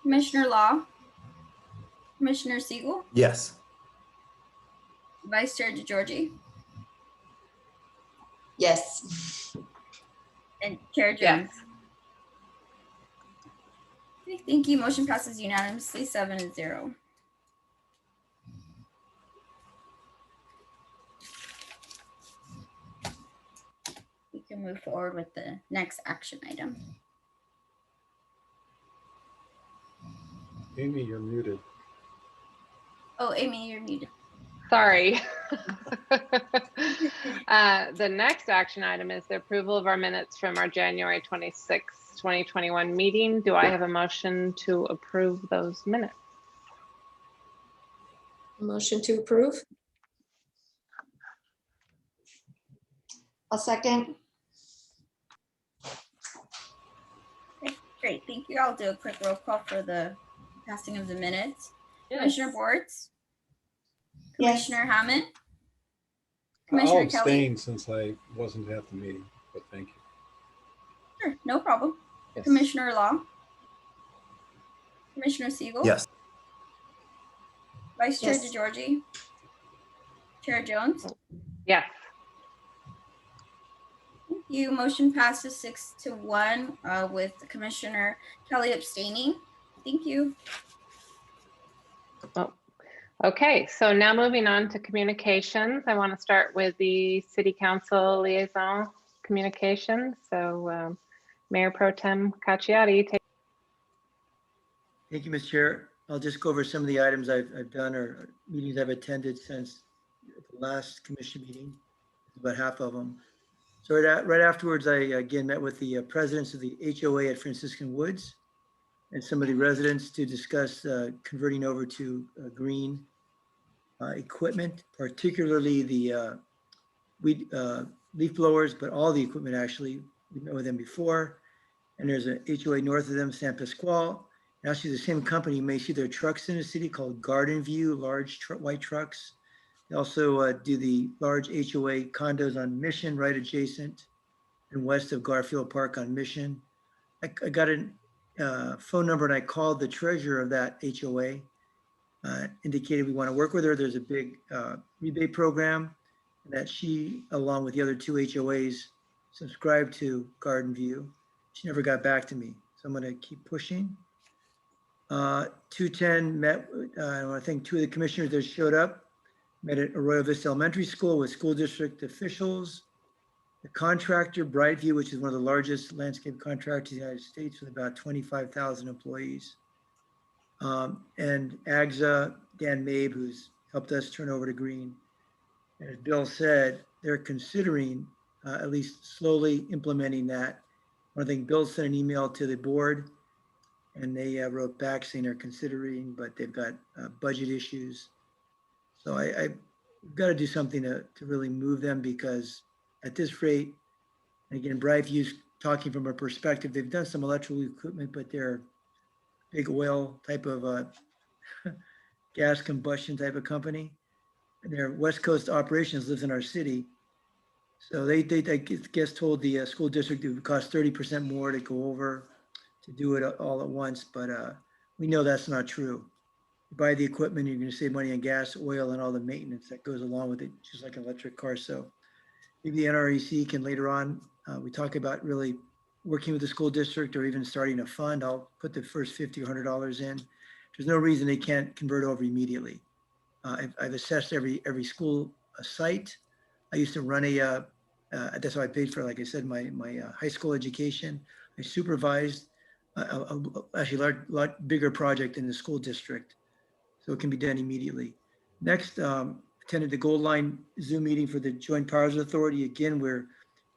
Commissioner Law, Commissioner Siegel, Yes. Vice Chair DeGiorgi, Yes. and Chair Yes. Jones. Okay, thank you. Motion passes unanimously, 7-0. We can move forward with the next action item. Amy, you're muted. Oh, Amy, you're muted. Sorry. The next action item is the approval of our minutes from our January 26, 2021 meeting. Do I have a motion to approve those minutes? Motion to approve? I'll second. Okay, great. Thank you. I'll do a quick roll call for the passing of the minutes. Yes. Commissioner Boards, Yes. Commissioner Hammond, I'll Commissioner Kelly. abstain since I wasn't at the meeting, but thank you. Sure, no problem. Yes. Commissioner Law, Commissioner Siegel. Yes. Vice Chair Yes. DeGiorgi, Chair Jones. Yes. Thank you. Motion passes 6-1 with Commissioner Kelly abstaining. Thank you. Oh, okay, so now moving on to communications. I want to start with the City Council Liaison communications. So Mayor Pro Tem Cacciati, take. Thank you, Ms. Chair. I'll just go over some of the items I've done or meetings I've attended since the last commission meeting, about half of them. So right afterwards, I again met with the presidents of the HOA at Franciscan Woods and some of the residents to discuss converting over to green equipment, particularly the leaf blowers, but all the equipment actually. We met with them before. And there's a HOA north of them, San Pasquale. Actually, the same company, you may see their trucks in the city called Garden View, large white trucks. They also do the large HOA condos on Mission, right adjacent and west of Garfield Park on Mission. I got a phone number and I called the treasurer of that HOA, indicated we want to work with her. There's a big rebate program that she, along with the other two HOAs, subscribed to Garden View. She never got back to me, so I'm going to keep pushing. 210 met, I think two of the commissioners that showed up, met at Arroyo Vista Elementary School with school district officials, the contractor, Brightview, which is one of the largest landscape contractors in the United States with about 25,000 employees. And AGSA, Dan Mabe, who's helped us turn over to green. And as Bill said, they're considering at least slowly implementing that. I think Bill sent an email to the board and they wrote back saying they're considering, but they've got budget issues. So I've got to do something to really move them, because at this rate, and again, Brightview, talking from a perspective, they've done some electrical equipment, but they're big oil type of gas combustion type of company. And their West Coast operations lives in our city. So they I guess told the school district it would cost 30% more to go over to do it all at once, but we know that's not true. You buy the equipment, you're going to save money on gas, oil, and all the maintenance that goes along with it, just like an electric car. So maybe the NREC can later on, we talk about really working with the school district or even starting a fund. I'll put the first $50 or $100 in. There's no reason they can't convert over immediately. I've assessed every school site. I used to run that's how I paid for, like I said, my high school education. I supervised actually a lot bigger project in the school district. So it can be done immediately. Next, attended the Gold Line Zoom meeting for the Joint Powers Authority. Again,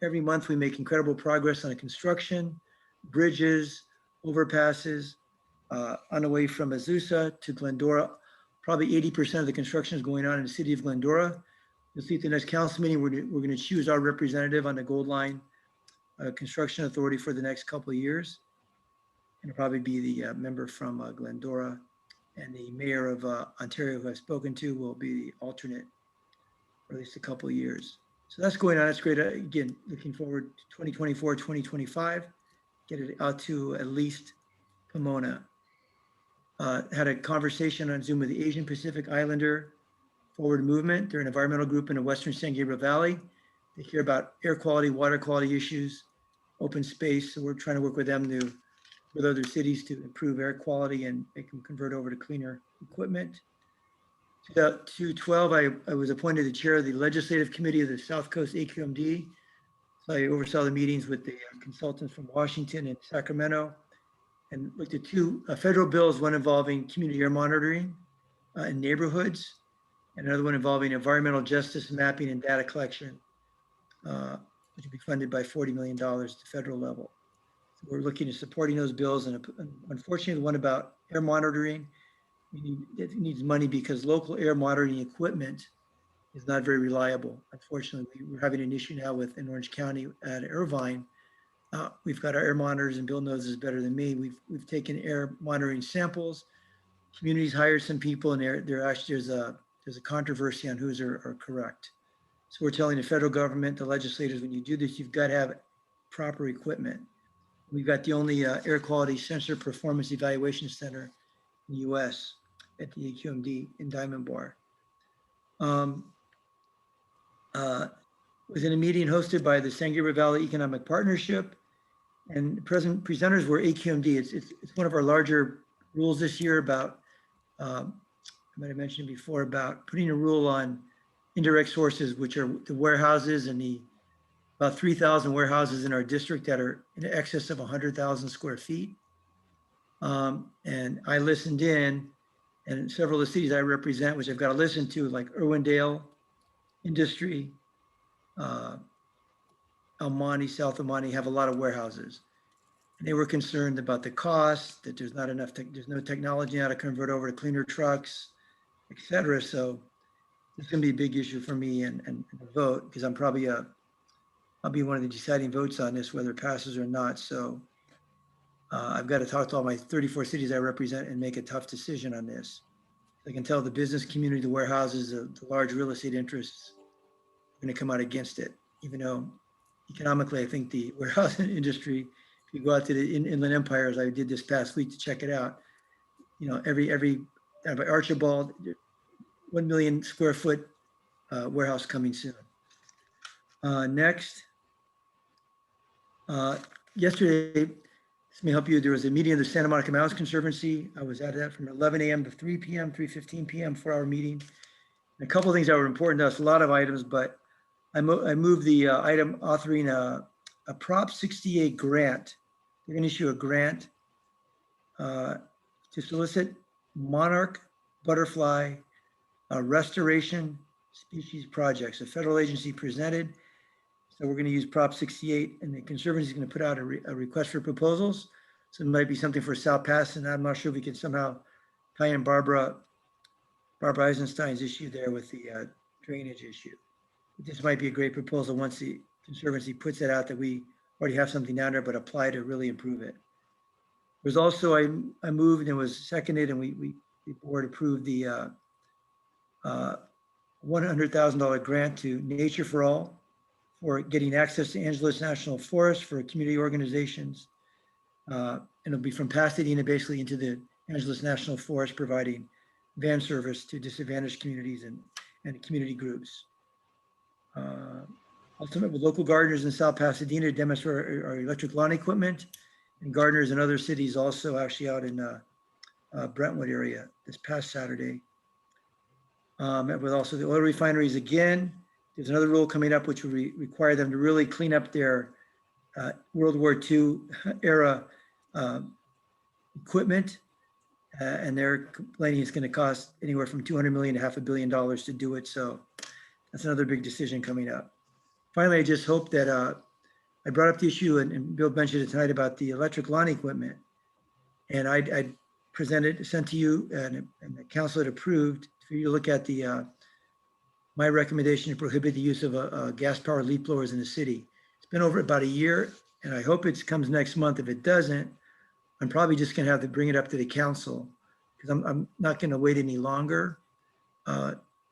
every month we make incredible progress on construction, bridges, overpasses, on the way from Azusa to Glendora. Probably 80% of the construction is going on in the city of Glendora. You'll see at the next council meeting, we're going to choose our representative on the Gold Line Construction Authority for the next couple of years. And it'll probably be the member from Glendora, and the mayor of Ontario, who I've spoken to, will be the alternate for at least a couple of years. So that's going on. That's great. Again, looking forward to 2024, 2025, get it out to at least Pomona. Had a conversation on Zoom with the Asian Pacific Islander Forward Movement. They're an environmental group in the Western San Gabriel Valley. They care about air quality, water quality issues, open space. So we're trying to work with them with other cities to improve air quality and make them convert over to cleaner equipment. 2012, I was appointed the chair of the Legislative Committee of the South Coast AQMD. So I oversaw the meetings with the consultants from Washington and Sacramento and looked at two federal bills, one involving community air monitoring in neighborhoods, and another one involving environmental justice mapping and data collection, which will be funded by $40 million at the federal level. So we're looking at supporting those bills. And unfortunately, the one about air monitoring, it needs money because local air monitoring equipment is not very reliable. Unfortunately, we're having an issue now in Orange County at Irvine. We've got our air monitors, and Bill knows this better than me. We've taken air monitoring samples. Communities hired some people, and there's a controversy on whose are correct. So we're telling the federal government, the legislators, when you do this, you've got to have proper equipment. We've got the only air quality sensor performance evaluation center in the U.S. at the AQMD in Diamond Bar. Was in a meeting hosted by the San Gabriel Valley Economic Partnership, and the presenters were AQMD. It's one of our larger rules this year about, I might have mentioned before, about putting a rule on indirect sources, which are the warehouses and about 3,000 warehouses in our district that are in excess of 100,000 square feet. And I listened in, and several of the cities I represent, which I've got to listen to, like Irwindale, Industry, El Monte, South El Monte, have a lot of warehouses. And they were concerned about the cost, that there's not enough, there's no technology now to convert over to cleaner trucks, et cetera. So it's gonna be a big issue for me and the vote, because I'll be one of the deciding votes on this, whether it passes or not. So I've got to talk to all my 34 cities I represent and make a tough decision on this. I can tell the business community, the warehouses, the large real estate interests are going to come out against it, even though economically, I think the warehouse industry, if you go out to the Inland Empire, as I did this past week to check it out, you know, every by Archibald, 1 million square foot warehouse coming soon. Next, yesterday, this may help you. There was a meeting of the Santa Monica Mountains Conservancy. I was at that from 11 a.m. to 3 p.m., 3:15 p.m. 4-hour meeting. And a couple of things that were important to us, a lot of items, but I moved the item authoring a Prop 68 grant. They're going to issue a grant to solicit monarch butterfly restoration species projects. A federal agency presented. So we're going to use Prop 68, and the Conservancy is going to put out a request for proposals. So it might be something for South Pass, and I'm not sure if we can somehow tie in Barbara Eisenstein's issue there with the drainage issue. This might be a great proposal once the Conservancy puts it out, that we already have something down there, but apply to really improve it. There's also, I moved and was seconded, and the board approved the $100,000 grant to Nature for All for getting access to Angeles National Forest for community organizations. And it'll be from Pasadena basically into the Angeles National Forest, providing van service to disadvantaged communities and community groups. Ultimately, with local gardeners in South Pasadena to demonstrate our electric lawn equipment, and gardeners in other cities also actually out in Brentwood area this past Saturday. With also the oil refineries again. There's another rule coming up which will require them to really clean up their World War II era equipment. And they're complaining it's going to cost anywhere from $200 million to $500 million to do it. So that's another big decision coming up. Finally, I just hope that I brought up the issue, and Bill mentioned it tonight, about the electric lawn equipment. And I sent to you, and the council had approved for you to look at my recommendation to prohibit the use of gas-powered leaf blowers in the city. It's been over about a year, and I hope it comes next month. If it doesn't, I'm probably just going to have to bring it up to the council, because I'm not going to wait any longer.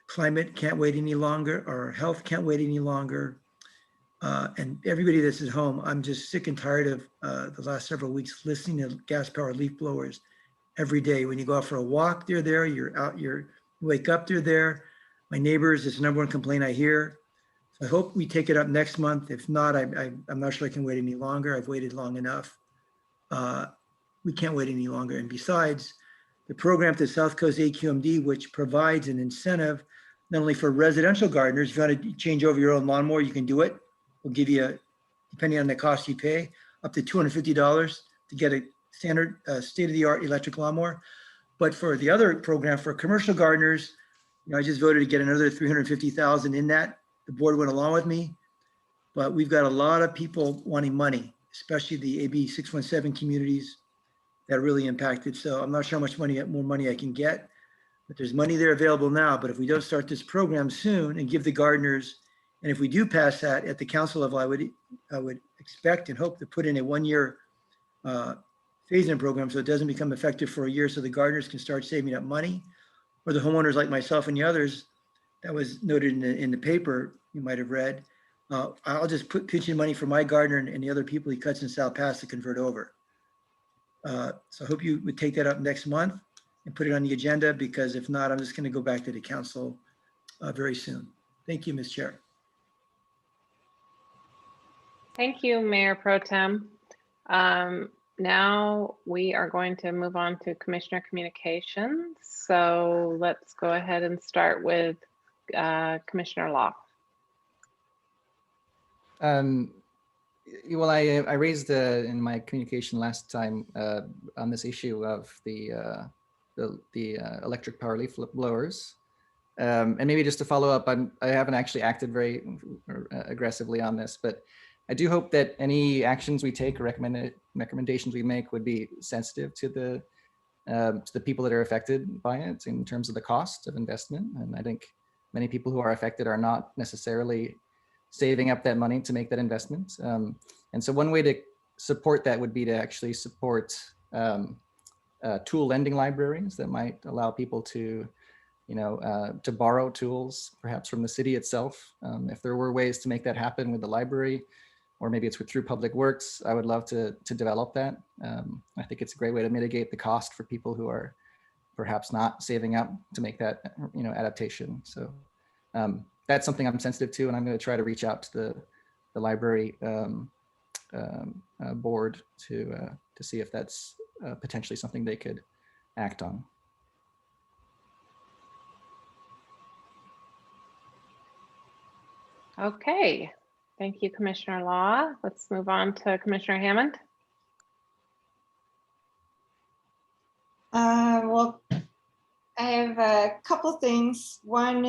Climate can't wait any longer. Our health can't wait any longer. And everybody that's at home, I'm just sick and tired of the last several weeks listening to gas powered leaf blowers every day. When you go out for a walk, they're there. You're out, you wake up, they're there. My neighbors, it's the number one complaint I hear. So I hope we take it up next month. If not, I'm not sure I can wait any longer. I've waited long enough. We can't wait any longer. And besides, the program to South Coast AQMD, which provides an incentive not only for residential gardeners, if you want to change over your own lawnmower, you can do it. We'll give you, depending on the cost you pay, up to $250 to get a standard state-of-the-art electric lawnmower. But for the other program for commercial gardeners, I just voted to get another $350,000 in that. The board went along with me, but we've got a lot of people wanting money, especially the AB 617 communities that are really impacted. So I'm not sure how much more money I can get, but there's money there available now. But if we don't start this program soon and give the gardeners, and if we do pass that at the council level, I would expect and hope to put in a 1-year phase-in program so it doesn't become effective for a year, so the gardeners can start saving up money, or the homeowners like myself and the others that was noted in the paper you might have read. I'll just pitch in money for my gardener and the other people he cuts in South Pass to convert over. So I hope you would take that up next month and put it on the agenda, because if not, I'm just going to go back to the council very soon. Thank you, Ms. Chair. Thank you, Mayor Pro Tem. Now we are going to move on to Commissioner Communications. So let's go ahead and start with Commissioner Law. Well, I raised in my communication last time on this issue of the electric power leaf blowers, and maybe just to follow up, I haven't actually acted very aggressively on this, but I do hope that any actions we take or recommendations we make would be sensitive to the people that are affected by it in terms of the cost of investment. And I think many people who are affected are not necessarily saving up that money to make that investment. And so one way to support that would be to actually support tool lending libraries that might allow people to borrow tools, perhaps from the city itself. If there were ways to make that happen with the library, or maybe it's through Public Works, I would love to develop that. I think it's a great way to mitigate the cost for people who are perhaps not saving up to make that adaptation. So that's something I'm sensitive to, and I'm going to try to reach out to the library board to see if that's potentially something they could act on. Okay, thank you, Commissioner Law. Let's move on to Commissioner Hammond. Well, I have a couple things. One,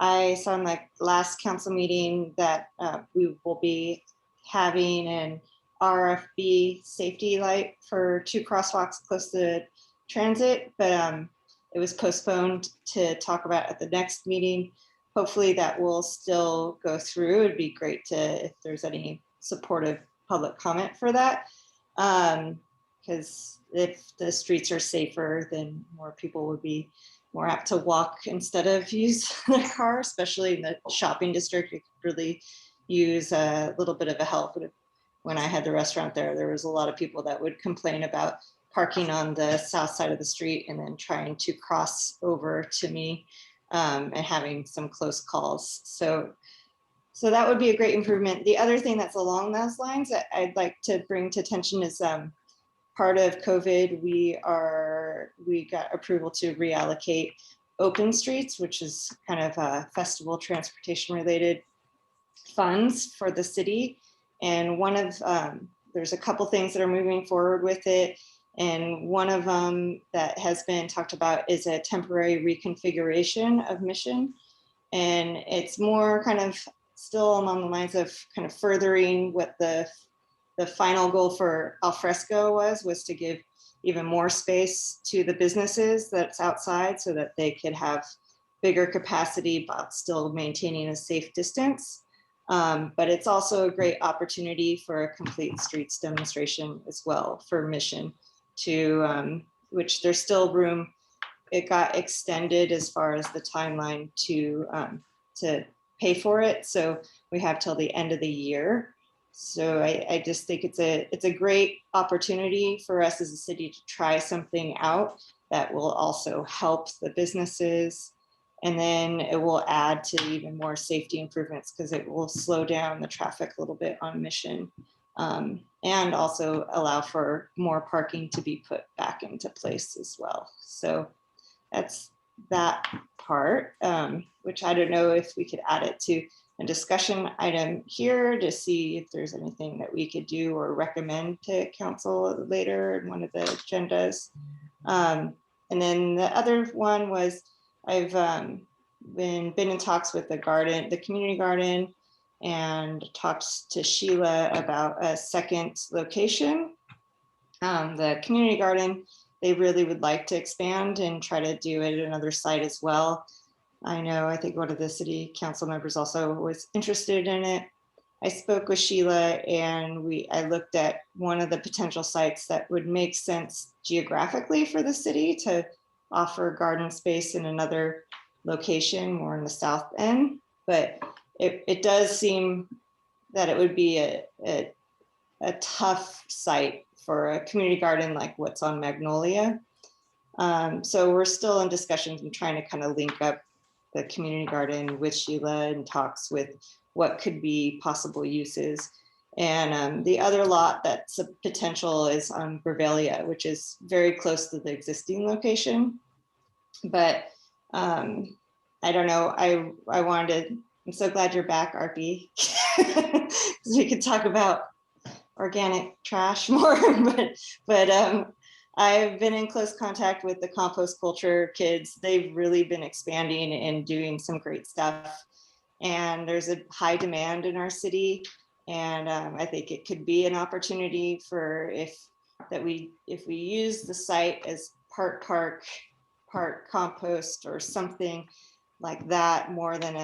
I saw in the last council meeting that we will be having an RFB safety light for 2 crosswalks close to transit, but it was postponed to talk about at the next meeting. Hopefully that will still go through. It'd be great if there's any supportive public comment for that. Because if the streets are safer, then more people would be more apt to walk instead of use their car, especially in the shopping district. It could really use a little bit of a help. When I had the restaurant there was a lot of people that would complain about parking on the south side of the street and then trying to cross over to me and having some close calls. So that would be a great improvement. The other thing that's along those lines that I'd like to bring to attention is part of COVID, we got approval to reallocate open streets, which is kind of festival transportation related funds for the city. And one of, there's a couple things that are moving forward with it. And one of them that has been talked about is a temporary reconfiguration of Mission. And it's more kind of still along the lines of kind of furthering what the final goal for Alfresco was to give even more space to the businesses that's outside so that they could have bigger capacity, but still maintaining a safe distance. But it's also a great opportunity for a complete streets demonstration as well for Mission to, which there's still room. It got extended as far as the timeline to pay for it. So we have till the end of the year. So I just think it's a great opportunity for us as a city to try something out that will also help the businesses. And then it will add to even more safety improvements because it will slow down the traffic a little bit on Mission, and also allow for more parking to be put back into place as well. So that's that part, which I don't know if we could add it to a discussion item here to see if there's anything that we could do or recommend to council later in one of the agendas. And then the other one was I've been in talks with the community garden, and talks to Sheila about a second location. The community garden, they really would like to expand and try to do it at another site as well. I think one of the city council members also was interested in it. I spoke with Sheila, and I looked at one of the potential sites that would make sense geographically for the city to offer garden space in another location more in the south end. But it does seem that it would be a tough site for a community garden like what's on Magnolia. So we're still in discussions and trying to kind of link up the community garden with Sheila and talks with what could be possible uses. And the other lot that's a potential is on Grevillea, which is very close to the existing location. But I don't know, I'm so glad you're back, RP, because we could talk about organic trash more, but I've been in close contact with the compost culture kids. They've really been expanding and doing some great stuff. And there's a high demand in our city. And I think it could be an opportunity for if we use the site as part park, part compost or something like that, more than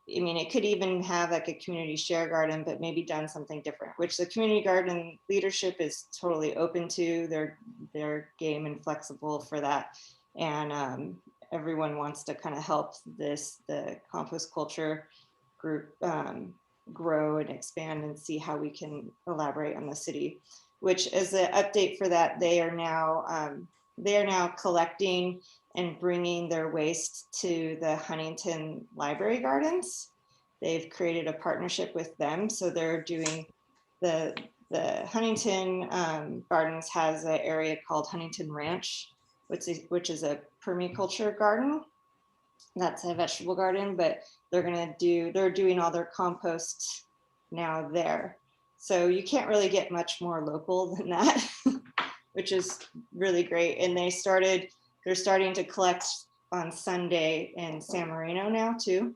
it could even have like a community share garden, but maybe done something different, which the community garden leadership is totally open to. They're game and flexible for that. And everyone wants to kind of help the compost culture group grow and expand and see how we can elaborate on the city, which as an update for that, they are now collecting and bringing their waste to the Huntington Library Gardens. They've created a partnership with them. So they're doing the Huntington Gardens has an area called Huntington Ranch, which is a permaculture garden. That's a vegetable garden, but they're doing all their compost now there. So you can't really get much more local than that, which is really great. And they're starting to collect on Sunday in San Marino now too.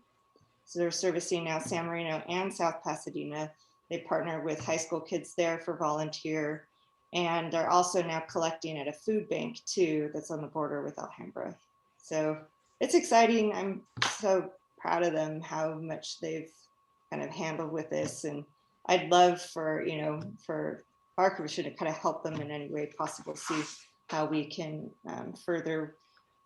So they're servicing now San Marino and South Pasadena. They partner with high school kids there for volunteer. And they're also now collecting at a food bank too, that's on the border with Alhambra. So it's exciting. I'm so proud of them, how much they've kind of handled with this. And I'd love for our commission to kind of help them in any way possible, see how we can further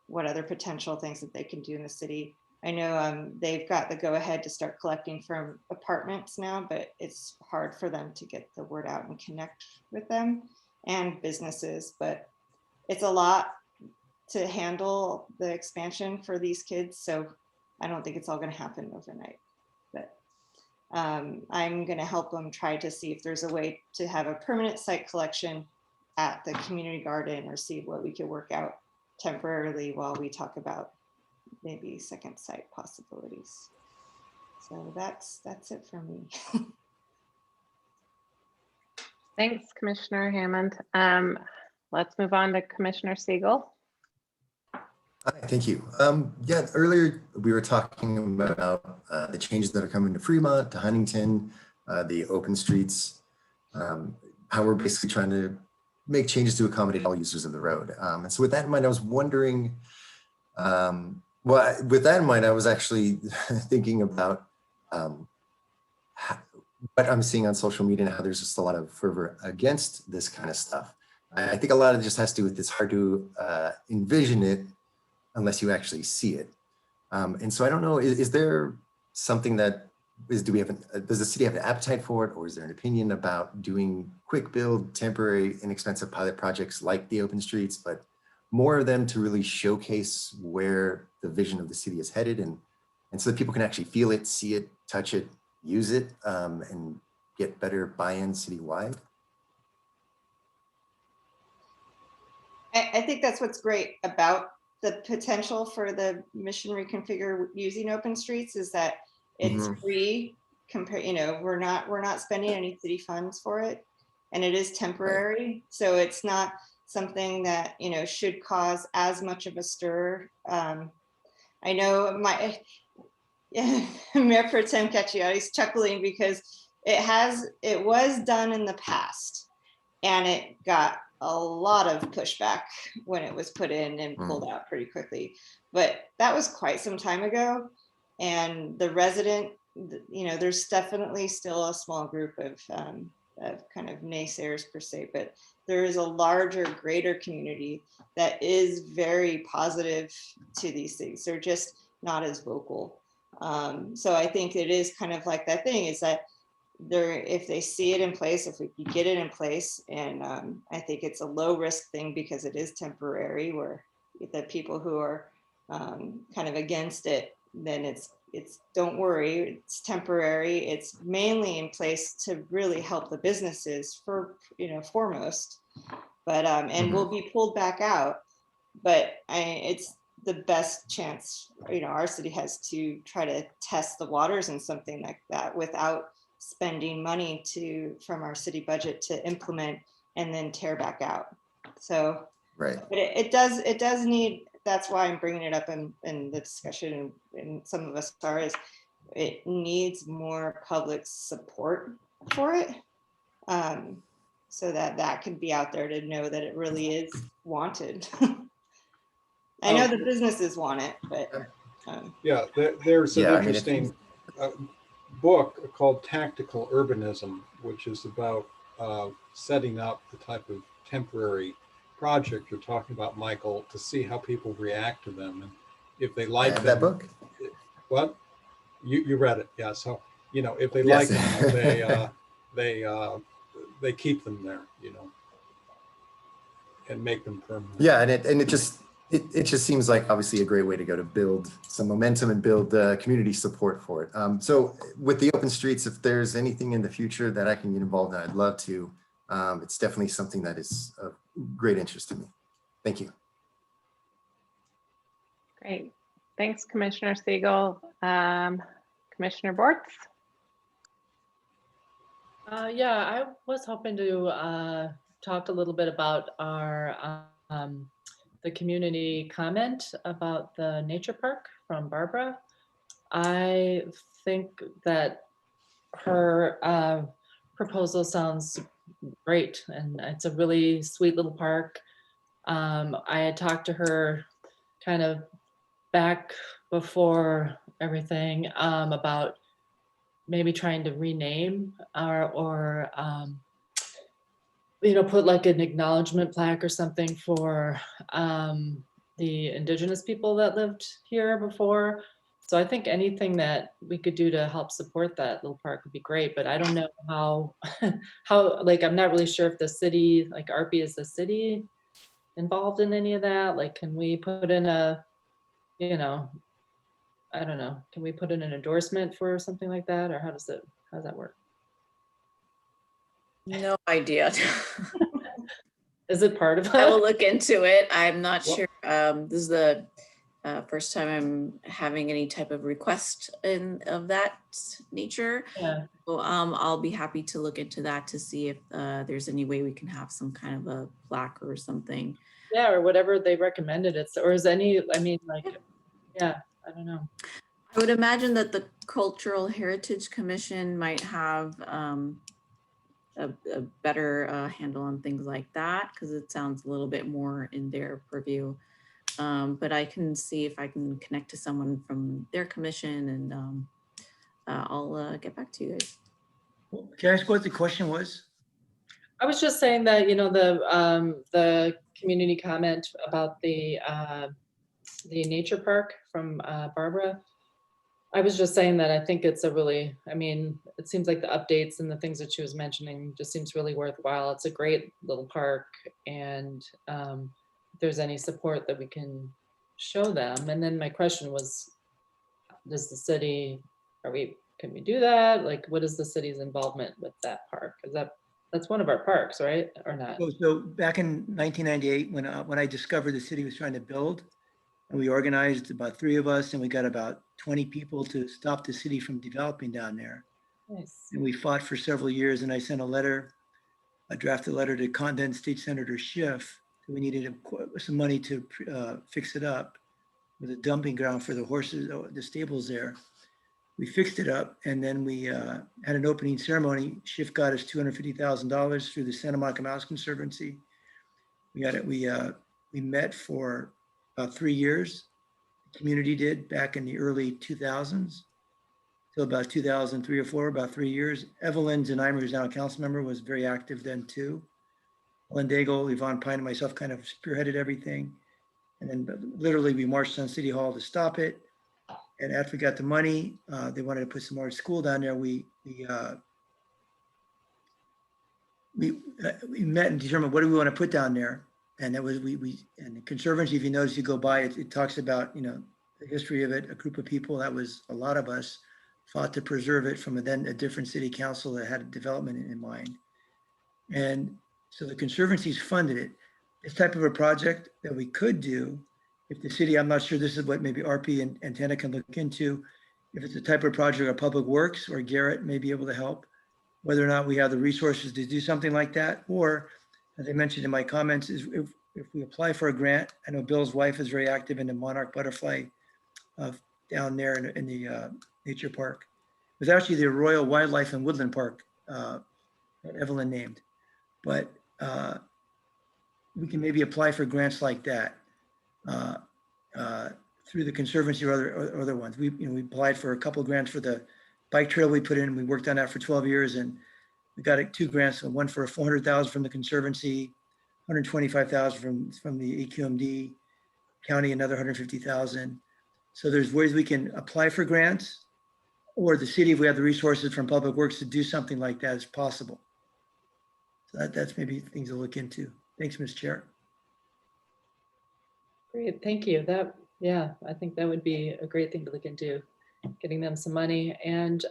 what other potential things that they can do in the city. I know they've got the go ahead to start collecting from apartments now, but it's hard for them to get the word out and connect with them and businesses, but it's a lot to handle the expansion for these kids. So I don't think it's all going to happen overnight, but I'm going to help them try to see if there's a way to have a permanent site collection at the community garden, or see what we could work out temporarily while we talk about maybe second site possibilities. So that's it for me. Thanks, Commissioner Hammond. Let's move on to Commissioner Siegel. Hi, thank you. Yeah, earlier we were talking about the changes that are coming to Fremont, to Huntington, the open streets, how we're basically trying to make changes to accommodate all users of the road. And so with that in mind, I was wondering, with that in mind, I was actually thinking about what I'm seeing on social media and how there's just a lot of fervor against this kind of stuff. I think a lot of it just has to do with it's hard to envision it unless you actually see it. And so I don't know, is there something that does the city have an appetite for it, or is there an opinion about doing quick build, temporary, inexpensive pilot projects like the open streets, but more of them to really showcase where the vision of the city is headed, and so that people can actually feel it, see it, touch it, use it, and get better buy-in citywide? I think that's what's great about the potential for the mission reconfigure using open streets is that it's free compared, we're not spending any city funds for it, and it is temporary. So it's not something that, should cause as much of a stir. I know Mayor Pro Tem Cacciotti's chuckling because it was done in the past, and it got a lot of pushback when it was put in and pulled out pretty quickly. But that was quite some time ago. And the resident, there's definitely still a small group of kind of naysayers per se, but there is a larger, greater community that is very positive to these things. They're just not as vocal. So I think it is kind of like that thing is that if they see it in place, if we can get it in place, and I think it's a low risk thing because it is temporary, where the people who are kind of against it, then it's don't worry, it's temporary. It's mainly in place to really help the businesses foremost, but and will be pulled back out. But it's the best chance our city has to try to test the waters in something like that without spending money from our city budget to implement and then tear back out. So, right. But it does need, that's why I'm bringing it up in the discussion, and some of us are, is it needs more public support for it. So that can be out there to know that it really is wanted. I know the businesses want it, but. Yeah, there's an interesting book called Tactical Urbanism, which is about setting up the type of temporary project you're talking about, Michael, to see how people react to them, and if they like them. That book? What? You read it, yeah. So if they like them, they keep them there, and make them permanent. Yeah, and it just seems like obviously a great way to go to build some momentum and build community support for it. So with the open streets, if there's anything in the future that I can get involved in, I'd love to. It's definitely something that is of great interest to me. Thank you. Great. Thanks, Commissioner Siegel. Commissioner Bortz? Yeah, I was hoping to talk a little bit about our the community comment about the nature park from Barbara. I think that her proposal sounds great, and it's a really sweet little park. I had talked to her kind of back before everything about maybe trying to rename or put like an acknowledgement plaque or something for the indigenous people that lived here before. So I think anything that we could do to help support that little park would be great, but I don't know how I'm not really sure if the city, like ARPI, is the city involved in any of that? Like, can we put in a, I don't know, can we put in an endorsement for something like that, or how does that work? No idea. Is it part of I will that? look into it. I'm not sure. This is the first time I'm having any type of request of that nature. Yeah. So I'll be happy to look into that to see if there's any way we can have some kind of a plaque or something. Yeah, or whatever they recommended it, or is any, yeah, I don't know. I would imagine that the Cultural Heritage Commission might have a better handle on things like that, because it sounds a little bit more in their purview. But I can see if I can connect to someone from their commission, and I'll get back to you guys. Can I ask what the question was? I was just saying that, the community comment about the nature park from Barbara. I was just saying that I think it's a really, I mean, it seems like the updates and the things that she was mentioning just seems really worthwhile. It's a great little park, and if there's any support that we can show them. And then my question was, does the city, can we do that? Like, what is the city's involvement with that park? Is that's one of our parks, right? Or not? So back in 1998, when I discovered the city was trying to build, and we organized about 3 of us, and we got about 20 people to stop the city from developing down there. Nice. And we fought for several years, and I sent a drafted letter to Condon State Senator Schiff that we needed some money to fix it up with a dumping ground for the horses, the stables there. We fixed it up, and then we had an opening ceremony. Schiff got us $250,000 through the Santa Monica Mouse Conservancy. We got it. We met for about 3 years. The community did back in the early 2000s till about 2003 or 4, about 3 years. Evelyn Zenheimer, who's now a council member, was very active then too. Len Daigle, Yvonne Pine, and myself kind of spearheaded everything. And then literally we marched on City Hall to stop it. And after we got the money, they wanted to put some more school down there. We met and determined what do we want to put down there. And that was and the Conservancy, if you notice, you go by it, it talks about, you know, the history of it. A group of people, that was a lot of us, fought to preserve it from a different city council that had a development in mind. And so the Conservancy's funded it. This type of a project that we could do, if the city, I'm not sure, this is what maybe RP and Tana can look into, if it's the type of project or Public Works or Garrett may be able to help, whether or not we have the resources to do something like that. Or, as I mentioned in my comments, is if we apply for a grant. I know Bill's wife is very active in the monarch butterfly down there in the nature park. It was actually the Royal Wildlife and Woodland Park that Evelyn named. But we can maybe apply for grants like that through the Conservancy or other ones. We applied for a couple of grants for the bike trail we put in. We worked on that for 12 years, and we got 2 grants, one for $400,000 from the Conservancy, $125,000 from the AQMD, county another $150,000. So there's ways we can apply for grants, or the city, if we have the resources from Public Works to do something like that, is possible. So that's maybe things to look into. Thanks, Ms. Chair. Great, thank you. Yeah, I think that would be a great thing to look into, getting them some money. And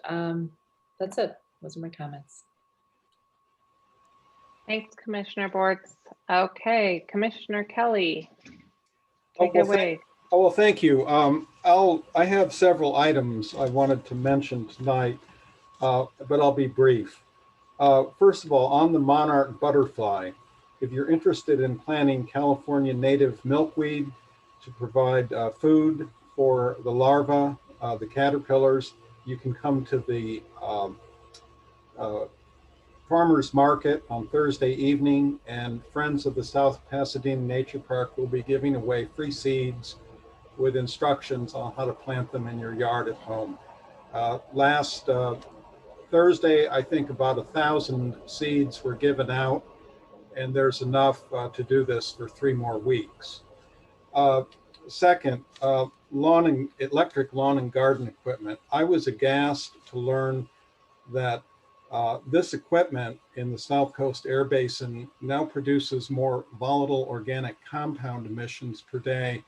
that's it. Those are my comments. Thanks, Commissioner Boards. Okay, Commissioner Kelly, Oh, take it away. well, thank you. I have several items I wanted to mention tonight, but I'll be brief. First of all, on the monarch butterfly, if you're interested in planting California native milkweed to provide food for the larvae, the caterpillars, you can come to the farmers market on Thursday evening, and Friends of the South Pasadena Nature Park will be giving away free seeds with instructions on how to plant them in your yard at home. Last Thursday, I think about 1,000 seeds were given out, and there's enough to do this for 3 more weeks. Second, electric lawn and garden equipment. I was aghast to learn that this equipment in the South Coast Air Basin now produces more volatile organic compound emissions per day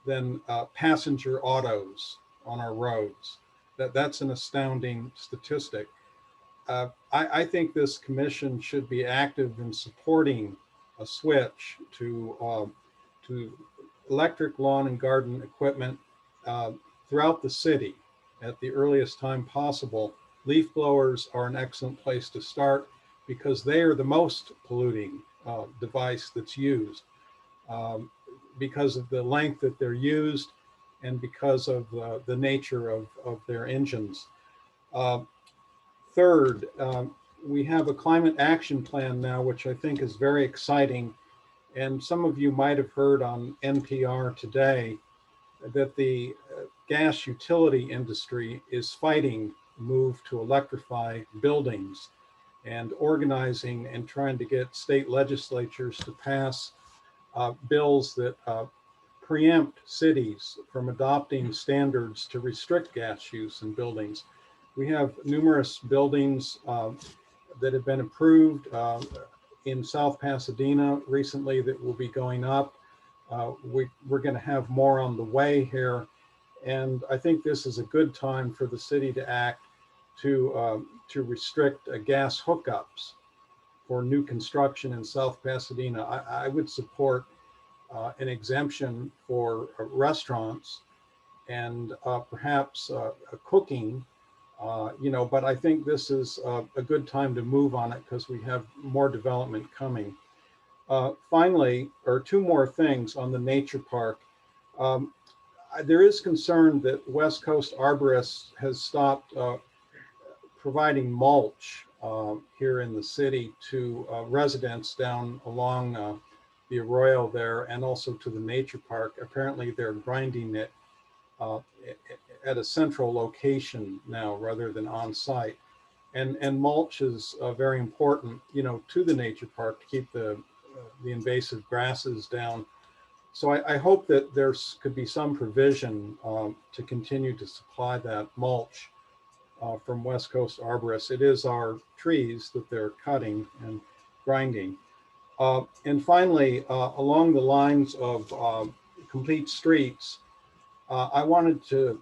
than passenger autos on our roads. That's an astounding statistic. I think this commission should be active in supporting a switch to electric lawn and garden equipment throughout the city at the earliest time possible. Leaf blowers are an excellent place to start because they are the most polluting device that's used because of the length that they're used and because of the nature of their engines. Third, we have a climate action plan now, which I think is very exciting. And some of you might have heard on NPR today that the gas utility industry is fighting the move to electrify buildings and organizing and trying to get state legislatures to pass bills that preempt cities from adopting standards to restrict gas use in buildings. We have numerous buildings that have been approved in South Pasadena recently that will be going up. We're going to have more on the way here. And I think this is a good time for the city to act to restrict gas hookups for new construction in South Pasadena. I would support an exemption for restaurants and perhaps cooking, but I think this is a good time to move on it because we have more development coming. Finally, or two more things on the nature park. There is concern that West Coast Arborists has stopped providing mulch here in the city to residents down along the arroyo there and also to the nature park. Apparently they're grinding it at a central location now rather than on site. And mulch is very important, to the nature park to keep the invasive grasses down. So I hope that there could be some provision to continue to supply that mulch from West Coast Arborists. It is our trees that they're cutting and grinding. And finally, along the lines of complete streets, I wanted to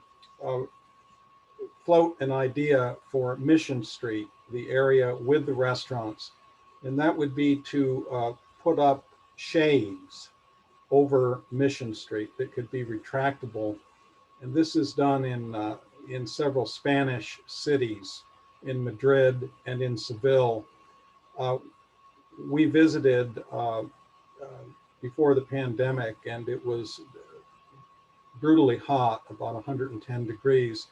float an idea for Mission Street, the area with the restaurants, and that would be to put up shades over Mission Street that could be retractable. And this is done in several Spanish cities, in Madrid and in Seville. We visited before the pandemic, and it was brutally hot, about 110 degrees.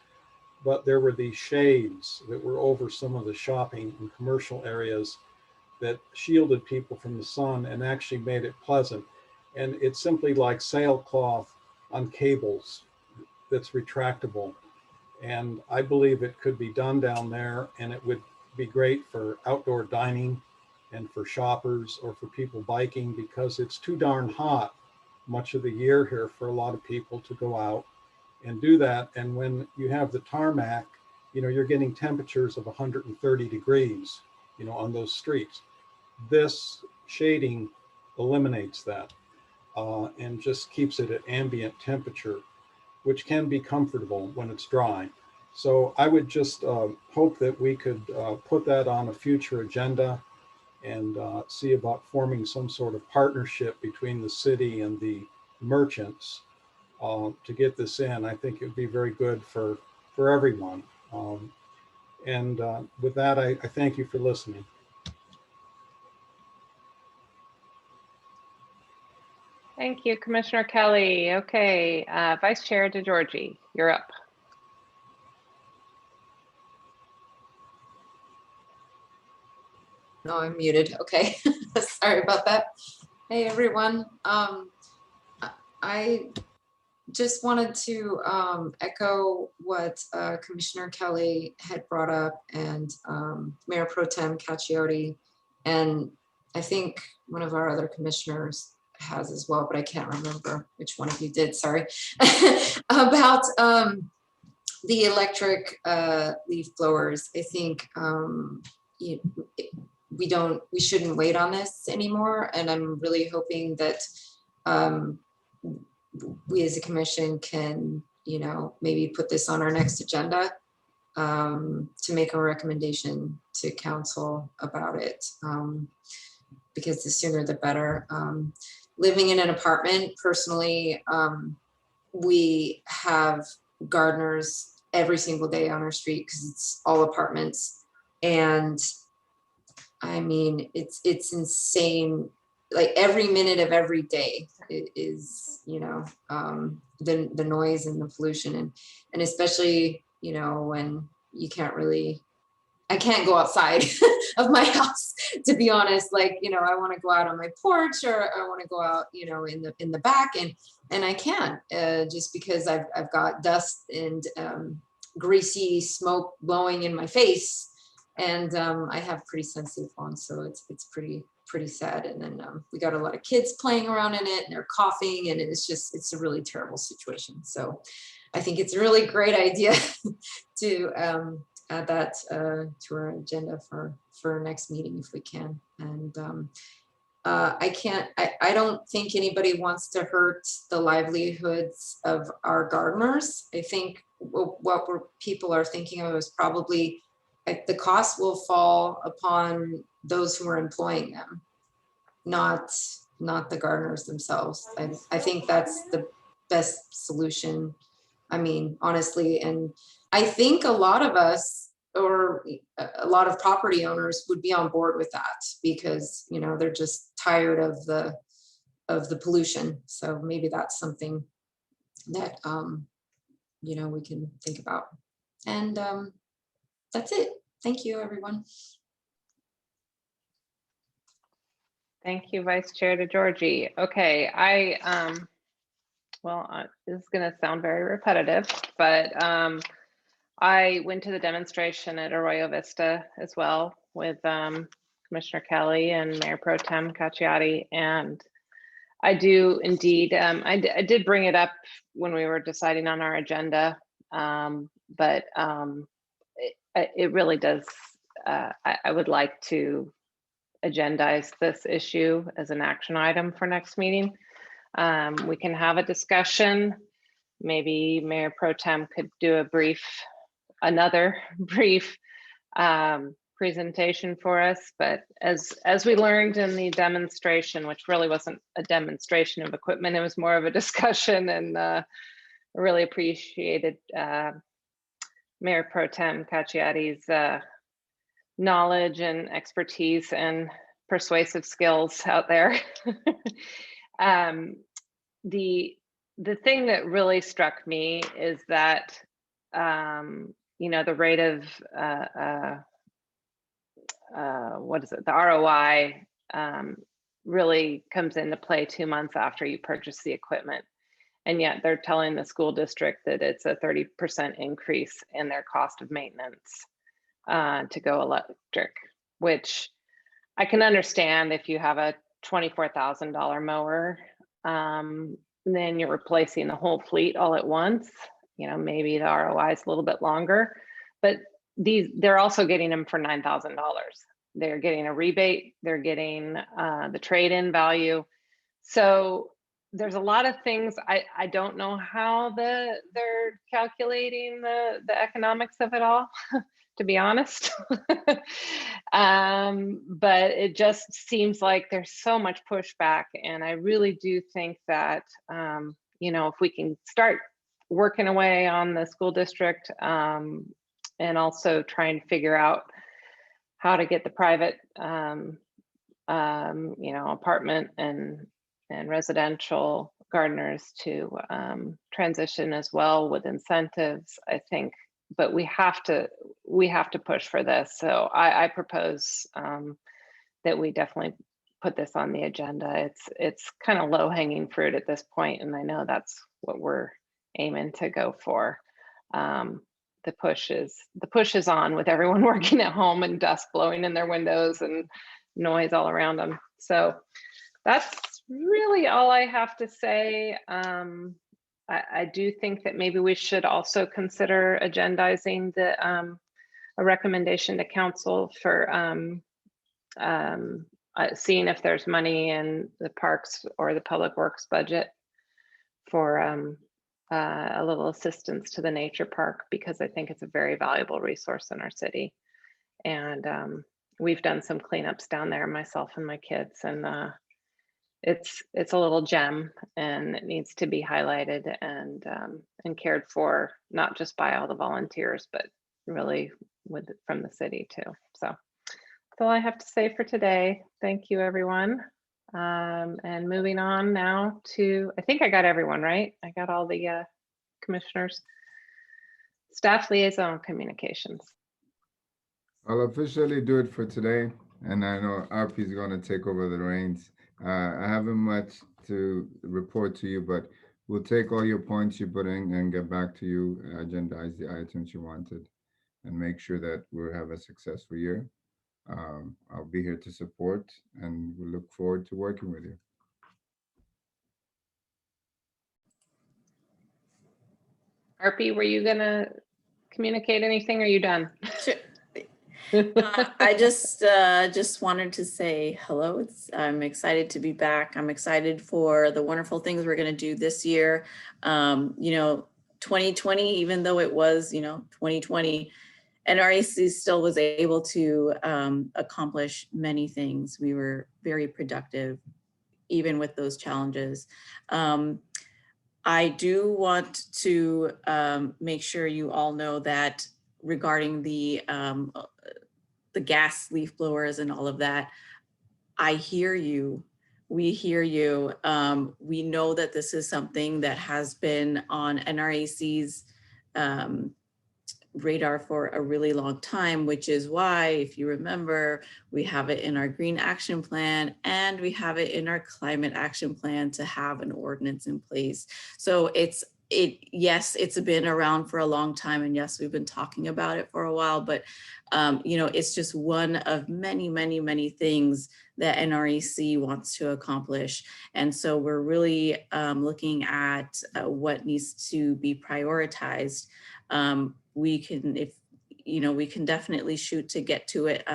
But there were these shades that were over some of the shopping and commercial areas that shielded people from the sun and actually made it pleasant. And it's simply like sailcloth on cables that's retractable. And I believe it could be done down there, and it would be great for outdoor dining and for shoppers or for people biking, because it's too darn hot much of the year here for a lot of people to go out and do that. And when you have the tarmac, you're getting temperatures of 130 degrees, on those streets. This shading eliminates that and just keeps it at ambient temperature, which can be comfortable when it's dry. So I would just hope that we could put that on a future agenda and see about forming some sort of partnership between the city and the merchants to get this in. I think it would be very good for everyone. And with that, I thank you for listening. Thank you, Commissioner Kelly. Okay, Vice Chair DeGiorgi, you're up. No, I'm muted. Okay. Sorry about that. Hey, everyone. I just wanted to echo what Commissioner Kelly had brought up, and Mayor Pro Tem Cacchiotti, and I think one of our other commissioners has as well, but I can't remember which one of you did, sorry, about the electric leaf blowers. I think we shouldn't wait on this anymore, and I'm really hoping that we as a commission can, maybe put this on our next agenda to make a recommendation to council about it, because the sooner the better. Living in an apartment, personally, we have gardeners every single day on our street because it's all apartments. And I mean, it's insane. Like every minute of every day is, the noise and the pollution, and especially, when you can't really, I can't go outside of my house, to be honest. Like, I want to go out on my porch, or I want to go out, in the back, and I can't, just because I've got dust and greasy smoke blowing in my face, and I have pretty sensitive lawns, so it's pretty pretty sad. And then we got a lot of kids playing around in it and they're coughing, and it's a really terrible situation. So I think it's a really great idea to add that to our agenda for our next meeting if we can. And I don't think anybody wants to hurt the livelihoods of our gardeners. I think what people are thinking of is probably the cost will fall upon those who are employing them, not the gardeners themselves. I think that's the best solution. I mean, honestly, and I think a lot of us, or a lot of property owners, would be on board with that, because they're just tired of the pollution. So maybe that's something that we can think about. And that's it. Thank you, everyone. Thank you, Vice Chair DeGiorgi. Okay, this is going to sound very repetitive, but I went to the demonstration at Arroyo Vista as well with Commissioner Kelly and Mayor Pro Tem Cacciatti, and I do indeed, I did bring it up when we were deciding on our agenda, but it really does, I would like to agendize this issue as an action item for next meeting. We can have a discussion. Maybe Mayor Pro Tem could do another brief presentation for us. But as we learned in the demonstration, which really wasn't a demonstration of equipment, it was more of a discussion, and I really appreciated Mayor Pro Tem Cacciatti's knowledge and expertise and persuasive skills out there. The thing that really struck me is that the rate of the ROI really comes into play 2 months after you purchase the equipment, and yet they're telling the school district that it's a 30% increase in their cost of maintenance to go electric, which I can understand if you have a $24,000 mower, then you're replacing the whole fleet all at once. Maybe the ROI is a little bit longer, but they're also getting them for $9,000. They're getting a rebate, they're getting the trade-in value. So there's a lot of things. I don't know how they're calculating the economics of it all, to be honest. But it just seems like there's so much pushback, and I really do think that if we can start working away on the school district, and also try and figure out how to get the private apartment and residential gardeners to transition as well with incentives, I think. But we have to push for this. So I propose that we definitely put this on the agenda. It's kind of low-hanging fruit at this point, and I know that's what we're aiming to go for. The push is on, with everyone working at home and dust blowing in their windows and noise all around them. So that's really all I have to say. I do think that maybe we should also consider agendizing a recommendation to council for seeing if there's money in the parks or the public works budget for a little assistance to the nature park, because I think it's a very valuable resource in our city. And we've done some cleanups down there, myself and my kids, and it's a little gem, and it needs to be highlighted and cared for, not just by all the volunteers, but really from the city too. So that's all I have to say for today. Thank you, everyone. And moving on now to, I think I got everyone right. I got all the commissioners. Staff liaison communications. I'll officially do it for today, and I know RP is going to take over the reins. I haven't much to report to you, but we'll take all your points you put in and get back to you, agendize the items you wanted, and make sure that we'll have a successful year. I'll be here to support, and we look forward to working with you. RP, were you gonna communicate anything? Or are you done? Sure. I just wanted to say hello. I'm excited to be back. I'm excited for the wonderful things we're going to do this year. 2020, even though it was, 2020, NRAC still was able to accomplish many things. We were very productive, even with those challenges. I do want to make sure you all know that regarding the gas leaf blowers and all of that, I hear you. We hear you. We know that this is something that has been on NRAC's radar for a really long time, which is why, if you remember, we have it in our green action plan and we have it in our climate action plan to have an ordinance in place. So yes, it's been around for a long time, and yes, we've been talking about it for a while, but it's just one of many, many, many things that NREC wants to accomplish. And so we're really looking at what needs to be prioritized. We can definitely shoot to get to it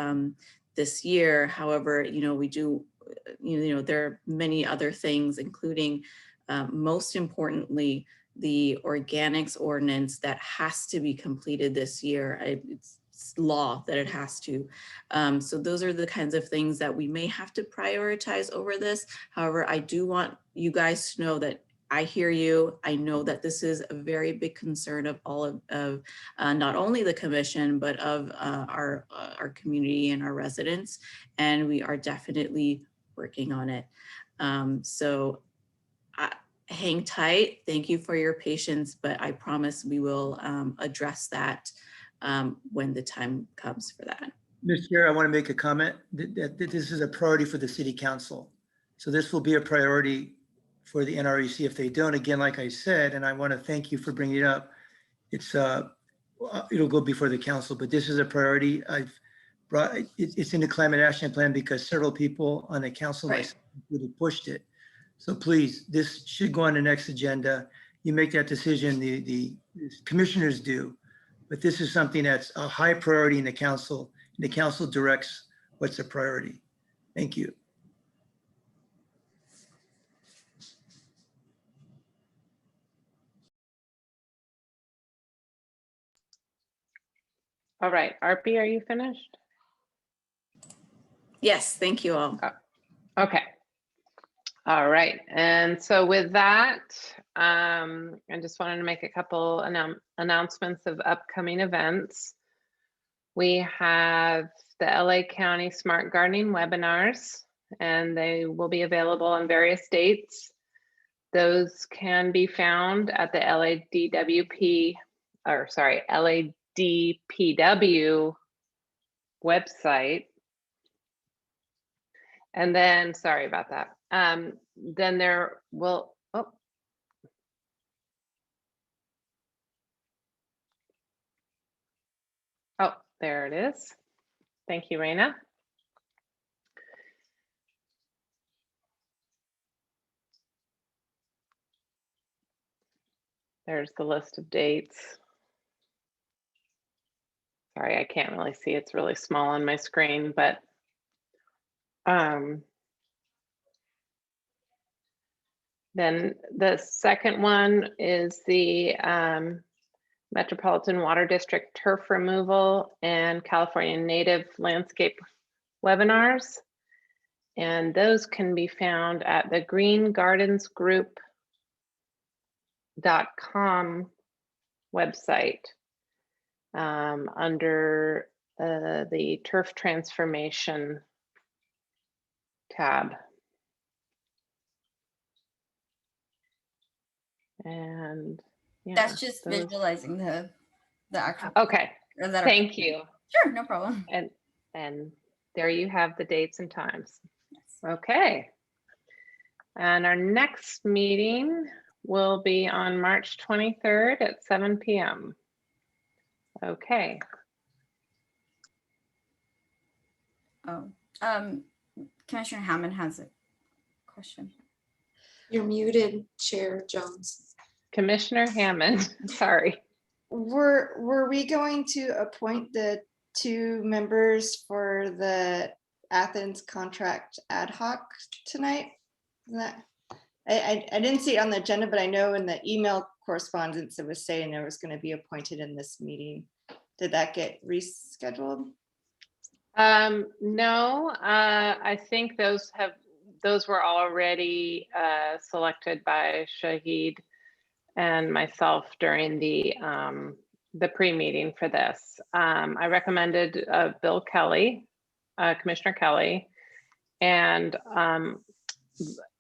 this year. However, there are many other things, including most importantly, the organics ordinance that has to be completed this year. It's law that it has to. So those are the kinds of things that we may have to prioritize over this. However, I do want you guys to know that I hear you. I know that this is a very big concern of all of not only the commission, but of our community and our residents. And we are definitely working on it. So hang tight. Thank you for your patience, but I promise we will address that when the time comes for that. Mr. Chair, I want to make a comment that this is a priority for the city council. So this will be a priority for the NREC if they don't. Again, like I said, and I want to thank you for bringing it up. It'll go before the council, but this is a priority. It's in the climate action plan because several people on the council really pushed it. So please, this should go on the next agenda. You make that decision, the commissioners do, but this is something that's a high priority in the council, and the council directs what's a priority. Thank you. All right, RP, are you finished? Yes, thank you all. Okay. All right, and so with that, I just wanted to make a couple announcements of upcoming events. We have the LA County Smart Gardening webinars, and they will be available on various dates. Those can be found at the LADPW website. And then, sorry about that. Then there will, there it is. Thank you, Raina. There's the list of dates. Sorry, I can't really see. It's really small on my screen, but then the second one is the Metropolitan Water District turf removal and California native landscape webinars. And those can be found at the greengardensgroup.com website under the turf transformation tab. And yeah, that's just visualizing the actual. Okay, thank you. Sure, no problem. And there you have the dates and times. Yes. Okay. And our next meeting will be on March 23rd at 7 p.m. Okay. Oh, Commissioner Hammond has a question. You're muted, Chair Jones. Commissioner Hammond, sorry. Were we going to appoint the 2 members for the Athens contract ad hoc tonight? Isn't that, I didn't see it on the agenda, but I know in the email correspondence it was saying there was going to be appointed in this meeting. Did that get rescheduled? No, I think those were already selected by Shahid and myself during the pre-meeting for this. I recommended Bill Kelly, Commissioner Kelly, and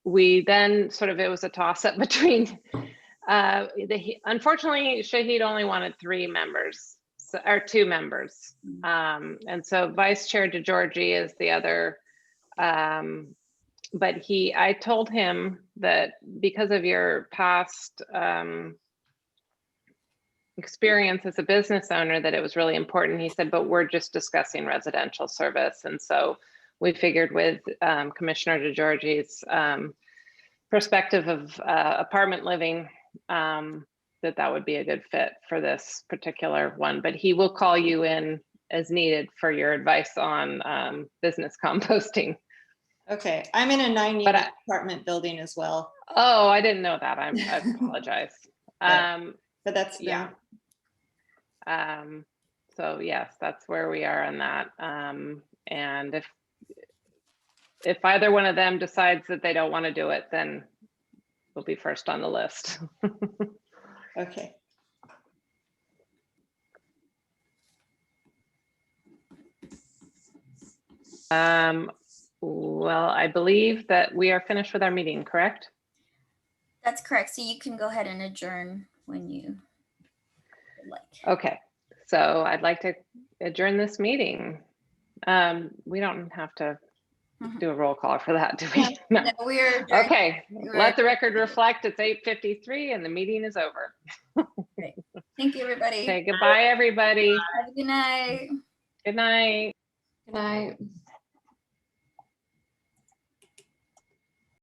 we then sort of, it was a toss-up between, unfortunately, Shahid only wanted 3 members, or 2 members. And so Vice Chair DeGiorgi is the other, but I told him that because of your past experience as a business owner, that it was really important. He said, but we're just discussing residential service. And so we figured with Commissioner DeGiorgi's perspective of apartment living, that would be a good fit for this particular one. But he will call you in as needed for your advice on business composting. Okay, I'm in a 9-unit apartment building as well. Oh, I didn't know that. I apologize. But that's yeah. So yes, that's where we are on that. And if either one of them decides that they don't want to do it, then we'll be first on the list. Okay. Well, I believe that we are finished with our meeting, correct? That's correct. So you can go ahead and adjourn when you would like. Okay, so I'd like to adjourn this meeting. We don't have to do a roll call for that, do we? No. No, we're okay. Let the record reflect it's 8:53 and the meeting is over. Great. Thank you, everybody. Okay, goodbye, everybody. Have a good night. Good night. Good night.